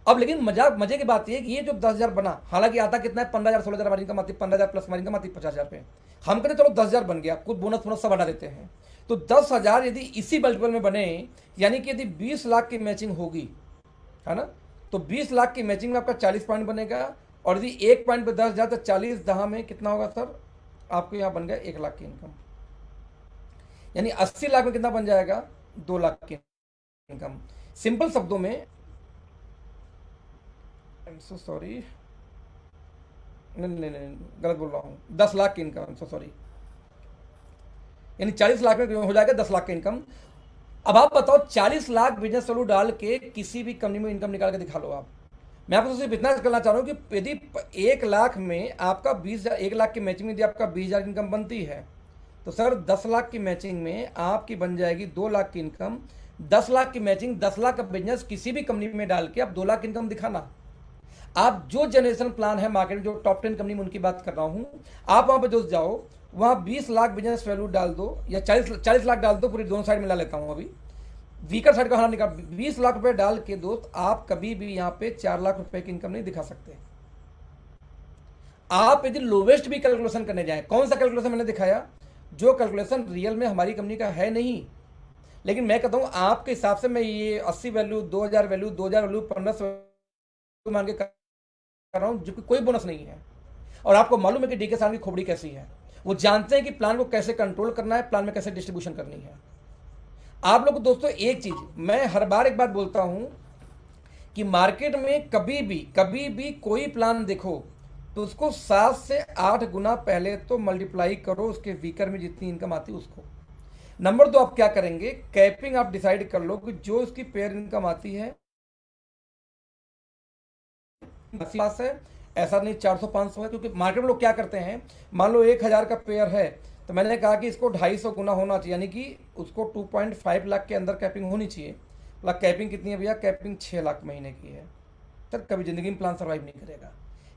अब लेकिन मजे की बात यह है कि ये जो 10,000 बना, हालांकि आता कितना है, 15,000 16,000 हमारी इनकम आती है, 15,000 प्लस हमारी इनकम आती है 50,000 पे। हम कहते चलो 10,000 बन गया, कुछ बोनस सब हटा देते हैं, तो 10,000 यदि इसी मल्टीपल में बने, यानी कि यदि 20 लाख की मैचिंग होगी, है ना, तो 20 लाख की मैचिंग में आपका 40 पॉइंट बनेगा, और यदि 1 पॉइंट पे 10,000 तो 40 दहा में कितना होगा सर, आपको यहाँ बन गया 1 लाख की इनकम। यानी 80 लाख में कितना बन जाएगा, 2 लाख की इनकम। सिंपल शब्दों में, आई एम सो सॉरी, नहीं गलत बोल रहा हूँ, 10 लाख की इनकम, सो सॉरी, यानी 40 लाख में हो जाएगा 10 लाख की इनकम। अब आप बताओ 40 लाख बिजनेस वैल्यू डाल के किसी भी कंपनी में इनकम निकाल के दिखा लो आप। मैं आपको सिर्फ इतना करना चाह रहा हूँ कि यदि 1 लाख में आपका 20,000, 1 लाख की मैचिंग में यदि आपका 20,000 की इनकम बनती है, तो सर 10 लाख की मैचिंग में आपकी बन जाएगी 2 लाख की इनकम। 10 लाख की मैचिंग, 10 लाख का बिजनेस किसी भी कंपनी में डाल के आप 2 लाख की इनकम दिखाना। आप जो जनरेशन प्लान है मार्केट में, जो टॉप 10 कंपनी में उनकी बात कर रहा हूँ, आप वहाँ पर दोस्त जाओ, वहाँ 20 लाख बिजनेस वैल्यू डाल दो या 40 लाख डाल दो, पूरी दोनों साइड मिला लेता हूँ अभी, वीकर साइड का हाथ निकाल, 20 लाख रुपए डाल के दोस्त आप कभी भी यहाँ पे 4 लाख रुपए की इनकम नहीं दिखा सकते। आप यदि लोवेस्ट भी कैलकुलेशन करने जाए, कौन सा कैलकुलेशन मैंने दिखाया, जो कैलकुलेशन रियल में हमारी कंपनी का है नहीं, लेकिन मैं कहता हूँ आपके हिसाब से मैं ये 80 वैल्यू, 2000 वैल्यू, 2000 वैल्यू, 1500 मान के कर रहा हूँ, जो कि कोई बोनस नहीं है। और आपको मालूम है कि डीके साहब की खोपड़ी कैसी है, वो जानते हैं कि प्लान को कैसे कंट्रोल करना है, प्लान में कैसे डिस्ट्रीब्यूशन करनी है। आप लोग दोस्तों एक चीज मैं हर बार एक बात बोलता हूं कि मार्केट में कभी भी कोई प्लान देखो तो उसको 7 से 8 गुना पहले तो मल्टीप्लाई करो उसके वीकर में जितनी इनकम आती है उसको। नंबर 2, आप क्या करेंगे, कैपिंग आप डिसाइड कर लो कि जो उसकी पेयर इनकम आती है पास है, ऐसा नहीं 400-500 है, क्योंकि मार्केट में लोग क्या करते हैं, मान लो 1000 का पेयर है तो मैंने कहा कि इसको 250 गुना होना चाहिए, यानी कि उसको 2.5 लाख के अंदर कैपिंग होनी चाहिए। मतलब कैपिंग कितनी है भैया, कैपिंग 6 लाख महीने की है, सर कभी जिंदगी में प्लान सर्वाइव नहीं करेगा।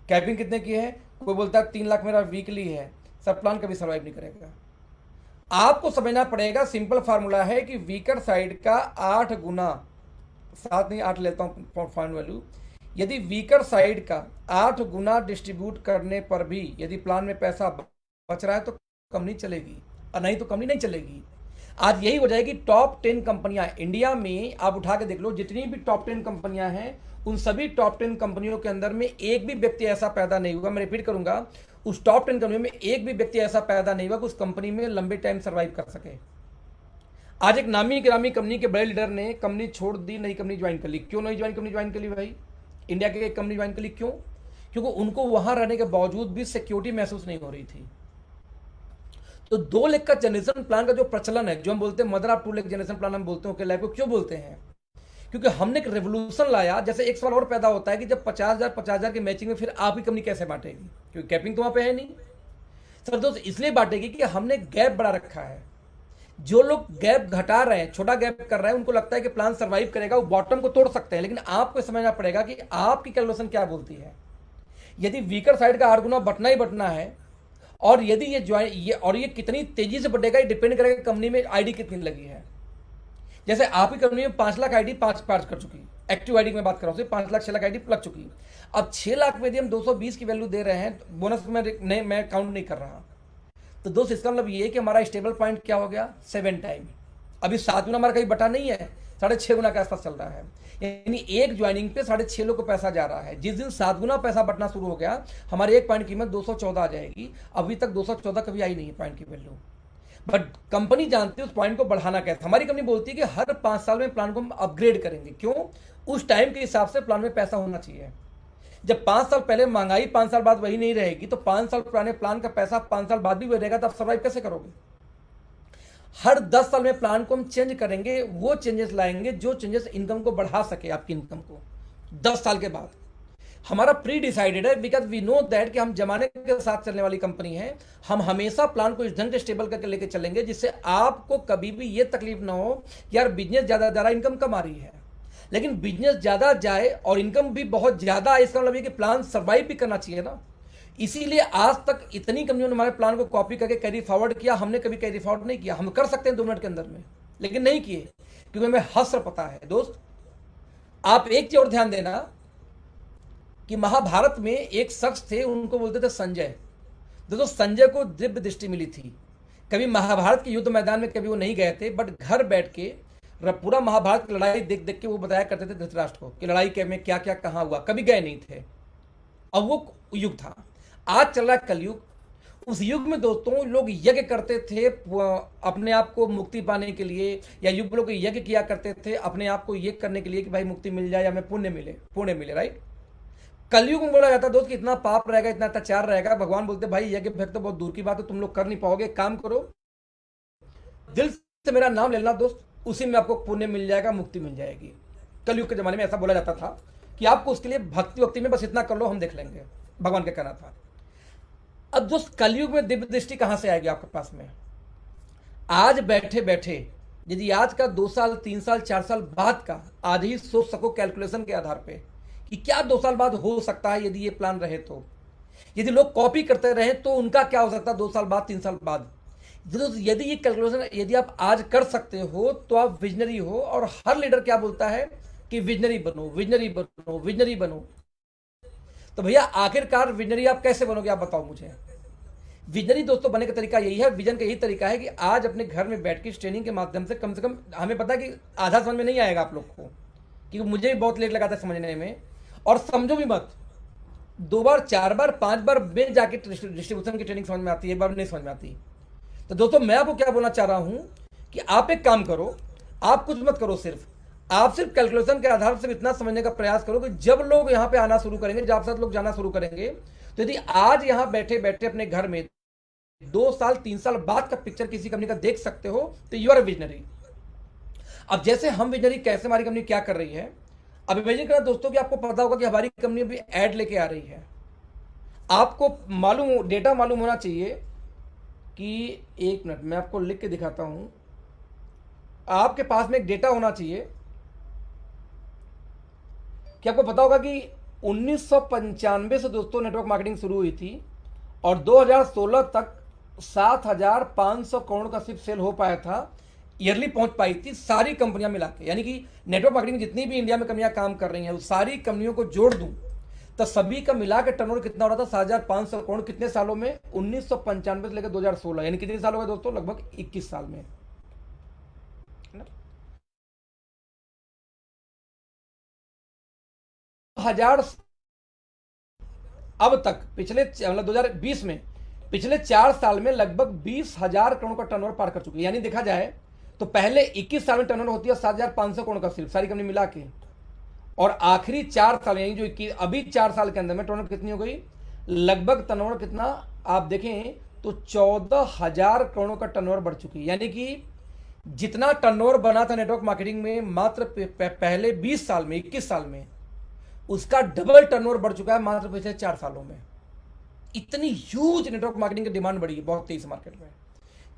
कैपिंग कितने की है, कोई बोलता है 3 लाख मेरा वीकली है, सर प्लान कभी सर्वाइव नहीं करेगा। आपको समझना पड़ेगा, सिंपल फार्मूला है कि वीकर साइड का 8 गुना, 7 नहीं 8 लेता हूँ पॉइंट वैल्यू, यदि वीकर साइड का 8 गुना डिस्ट्रीब्यूट करने पर भी यदि प्लान में पैसा बच रहा है तो कंपनी चलेगी, और नहीं तो कंपनी नहीं चलेगी। आज यही हो जाएगी टॉप 10 कंपनियां इंडिया में, आप उठा के देख लो जितनी भी टॉप 10 कंपनियां हैं, उन सभी टॉप 10 कंपनियों के अंदर में एक भी व्यक्ति ऐसा पैदा नहीं हुआ, मैं रिपीट करूंगा, उस टॉप 10 कंपनियों में एक भी व्यक्ति ऐसा पैदा नहीं हुआ कि उस कंपनी में लंबे टाइम सर्वाइव कर सके। आज एक नामी गिरामी कंपनी के बड़े लीडर ने कंपनी छोड़ दी, नई कंपनी ज्वाइन कर ली। क्यों नई कंपनी ज्वाइन कर ली भाई, इंडिया की एक कंपनी ज्वाइन कर ली, क्यों, क्योंकि उनको वहां रहने के बावजूद भी सिक्योरिटी महसूस नहीं हो रही थी। तो 2 लाख का जनरेशन प्लान का जो प्रचलन है, जो हम बोलते हैं mother of 2 lakh generation plan हम बोलते हैं, ओके लाइफ को क्यों बोलते हैं, क्योंकि हमने एक रेवोल्यूशन लाया। जैसे एक सवाल और पैदा होता है कि जब 50,000 की मैचिंग में फिर आपकी कंपनी कैसे बांटेगी, क्योंकि कैपिंग तो वहां पे है नहीं। सर दोस्त इसलिए बांटेगी कि हमने गैप बढ़ा रखा है। जो लोग गैप घटा रहे हैं, छोटा गैप कर रहे हैं, उनको लगता है कि प्लान सर्वाइव करेगा, वो बॉटम को तोड़ सकते हैं, लेकिन आपको समझना पड़ेगा कि आपकी कैलकुलेशन क्या बोलती है। यदि वीकर साइड का 8 गुना बटना ही बटना है, और यदि ये कितनी तेजी से बढ़ेगा, ये डिपेंड करेगा कंपनी में आईडी कितनी लगी है। जैसे आपकी कंपनी में 5 लाख आईडी पास कर चुकी, एक्टिव आईडी की मैं बात कर रहा हूँ, 5 लाख 6 लाख आईडी लग चुकी। अब 6 लाख में यदि हम 220 की वैल्यू दे रहे हैं, बोनस में मैं काउंट नहीं कर रहा, तो दोस्त इसका मतलब ये कि हमारा स्टेबल पॉइंट क्या हो गया, 7 टाइम। अभी 7 गुना हमारा कहीं बटा नहीं है, 6.5 गुना के आसपास चल रहा है, यानी एक ज्वाइनिंग पे 6.5 लोग को पैसा जा रहा है। जिस दिन 7 गुना पैसा बटना शुरू हो गया, हमारे एक पॉइंट की कीमत 214 आ जाएगी। अभी तक 214 कभी आई नहीं है पॉइंट की वैल्यू, बट कंपनी जानती है उस पॉइंट को बढ़ाना कैसे। हमारी कंपनी बोलती है कि हर 5 साल में प्लान को हम अपग्रेड करेंगे। क्यों, उस टाइम के हिसाब से प्लान में पैसा होना चाहिए। जब 5 साल पहले महंगाई 5 साल बाद वही नहीं रहेगी, तो 5 साल पुराने प्लान का पैसा 5 साल बाद भी वही रहेगा, तो आप सर्वाइव कैसे करोगे। हर 10 साल में प्लान को हम चेंज करेंगे, वो चेंजेस लाएंगे जो चेंजेस इनकम को बढ़ा सके, आपकी इनकम को 10 साल के बाद। हमारा प्री डिसाइडेड है, बिकॉज वी नो दैट कि हम जमाने के साथ चलने वाली कंपनी है। हम हमेशा प्लान को इस ढंग से स्टेबल करके लेके चलेंगे जिससे आपको कभी भी ये तकलीफ ना हो कि यार बिजनेस ज्यादा इनकम कम आ रही है। लेकिन बिजनेस ज्यादा जाए और इनकम भी बहुत ज्यादा है, इसका मतलब ये कि प्लान सर्वाइव भी करना चाहिए ना। इसीलिए आज तक इतनी कंपनियों ने हमारे प्लान को कॉपी करके कैरी फॉरवर्ड किया, हमने कभी कैरी फॉरवर्ड नहीं किया। हम कर सकते हैं 2 मिनट के अंदर में, लेकिन नहीं किए, क्योंकि हमें हस्र पता है। दोस्त आप एक चीज और ध्यान देना कि महाभारत में एक शख्स थे, उनको बोलते थे संजय। दोस्तों संजय को दिव्य दृष्टि मिली थी। कभी महाभारत के युद्ध मैदान में कभी वो नहीं गए थे, बट घर बैठ के पूरा महाभारत की लड़ाई देख देख के वो बताया करते थे धृतराष्ट्र को कि लड़ाई के में क्या क्या कहाँ हुआ। कभी गए नहीं थे, अब वो युग था। आज चल रहा है कलयुग। उस युग में दोस्तों लोग यज्ञ करते थे अपने आप को मुक्ति पाने के लिए, या युग लोग यज्ञ किया करते थे अपने आप को ये करने के लिए कि भाई मुक्ति मिल जाए या हमें पुण्य मिले, राइट। कलयुग में बोला जाता दोस्त कि इतना पाप रहेगा, इतना अत्याचार रहेगा, भगवान बोलते भाई यज्ञ भक्त तो बहुत दूर की बात है, तुम लोग कर नहीं पाओगे, काम करो, दिल से मेरा नाम लेना दोस्त, उसी में आपको पुण्य मिल जाएगा, मुक्ति मिल जाएगी। कलयुग के जमाने में ऐसा बोला जाता था कि आपको उसके लिए भक्ति वक्ति में बस इतना कर लो, हम देख लेंगे, भगवान का कहना था। अब दोस्त कलयुग में दिव्य दृष्टि कहां से आएगी आपके पास में? आज बैठे बैठे यदि आज का 2 साल 3 साल 4 साल बाद का आज ही सोच सको कैलकुलेशन के आधार पे कि क्या 2 साल बाद हो सकता है, यदि ये प्लान रहे तो, यदि लोग कॉपी करते रहे तो उनका क्या हो सकता है 2 साल बाद 3 साल बाद। यदि ये कैलकुलेशन यदि आप आज कर सकते हो तो आप विजनरी हो। और हर लीडर क्या बोलता है कि विजनरी बनो, विजनरी बनो, विजनरी बनो। तो भैया आखिरकार विजनरी आप कैसे बनोगे, आप बताओ मुझे। विजनरी दोस्तों बनने का तरीका यही है, विजन का यही तरीका है कि आज अपने घर में बैठ के इस ट्रेनिंग के माध्यम से कम हमें पता है कि आधा समझ में नहीं आएगा आप लोग को, क्योंकि मुझे भी बहुत लेट लगा था समझने में, और समझो भी मत, 2 बार 4 बार 5 बार में जाके डिस्ट्रीब्यूशन की ट्रेनिंग समझ में आती है, एक बार नहीं समझ में आती। तो दोस्तों मैं आपको क्या बोलना चाह रहा हूं कि आप एक काम करो, आप कुछ मत करो, आप सिर्फ कैलकुलेशन के आधार से इतना समझने का प्रयास करो कि जब लोग यहां पे आना शुरू करेंगे, जब साथ लोग जाना शुरू करेंगे, तो यदि आज यहां बैठे बैठे अपने घर में 2 साल 3 साल बाद का पिक्चर किसी कंपनी का देख सकते हो तो यू आर विजनरी। अब जैसे हम विजनरी, कैसे हमारी कंपनी क्या कर रही है, अब इमेजिन करें दोस्तों कि आपको पता होगा कि हमारी कंपनी अभी ऐड लेके आ रही है। आपको मालूम, डेटा मालूम होना चाहिए कि 1 मिनट मैं आपको लिख के दिखाता हूं, आपके पास में एक डेटा होना चाहिए कि आपको पता होगा कि 1995 से दोस्तों नेटवर्क मार्केटिंग शुरू हुई थी और 2016 तक 7,500 करोड़ का सिर्फ सेल हो पाया था, ईयरली पहुंच पाई थी सारी कंपनियां मिला के। यानी कि नेटवर्क मार्केटिंग जितनी भी इंडिया में कंपनियां काम कर रही हैं, उस सारी कंपनियों को जोड़ दूं तो सभी का मिला के टर्नओवर कितना हो रहा था, 7,500 करोड़। कितने सालों में? 1995 से लेकर 2016, यानी कितने साल हो गए दोस्तों? लगभग 21 साल में। हजार अब तक पिछले मतलब 2020 में पिछले 4 साल में लगभग 20,000 करोड़ का टर्नओवर पार कर चुकी है। यानी देखा जाए तो पहले 21 साल में टर्नओवर होती है 7,500 करोड़ का सिर्फ सारी कंपनी मिला के, और आखिरी 4 साल यानी जो अभी 4 साल के अंदर में टर्नओवर कितनी हो गई, लगभग टर्नओवर कितना आप देखें तो 14,000 करोड़ का टर्नओवर बढ़ चुकी है। यानी कि जितना टर्नओवर बना था नेटवर्क मार्केटिंग में मात्र पहले 20 साल में, 21 साल में, उसका डबल टर्नओवर बढ़ चुका है मात्र पिछले 4 सालों में। इतनी ह्यूज नेटवर्क मार्केटिंग की डिमांड बढ़ी है बहुत तेज मार्केट में,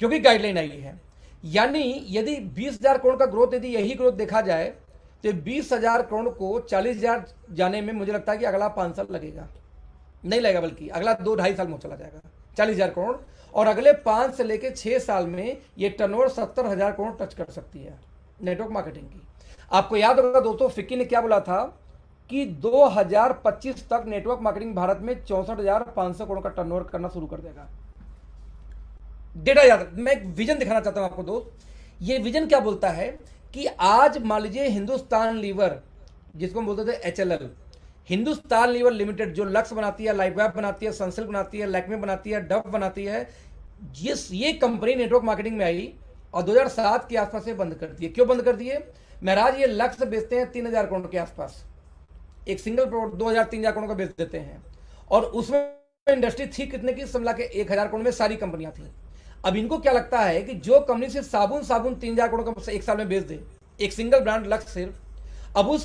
क्योंकि गाइडलाइन आई है। यानी यदि 20,000 करोड़ का ग्रोथ, यदि यही ग्रोथ देखा जाए तो 20,000 करोड़ को 40,000 जाने में मुझे लगता है कि अगला 5 साल लगेगा, नहीं लगेगा, बल्कि अगला 2-2.5 साल में चला जाएगा 40,000 करोड़, और अगले 5 से लेकर 6 साल में ये टर्नओवर 70,000 करोड़ टच कर सकती है नेटवर्क मार्केटिंग की। आपको याद होगा दोस्तों फिक्की ने क्या बोला था कि 2025 तक नेटवर्क मार्केटिंग भारत में 64,500 करोड़ का टर्नओवर करना शुरू कर देगा। डेटा याद, मैं एक विजन दिखाना चाहता हूं आपको दोस्त। ये विजन क्या बोलता है कि आज मान लीजिए हिंदुस्तान लीवर, जिसको हम बोलते थे HLL, हिंदुस्तान लीवर लिमिटेड, जो लक्स बनाती है, लाइफवैप बनाती है, सनसिल्क बनाती है, लैक्मे बनाती है, डव बनाती है, ये कंपनी नेटवर्क मार्केटिंग में आई और 2007 के आसपास से बंद कर दिए। क्यों बंद कर दिए? महाराज ये लक्स बेचते हैं 3,000 करोड़ के आसपास, एक सिंगल प्रोडक्ट 2,000-3,000 करोड़ का बेच देते हैं, और उसमें इंडस्ट्री थी कितने की, समझा के 1,000 करोड़ में सारी कंपनियां थी। अब इनको क्या लगता है कि जो कंपनी सिर्फ साबुन 3,000 करोड़ का 1 साल में बेच दे, एक सिंगल ब्रांड लक्स सिर्फ, अब उस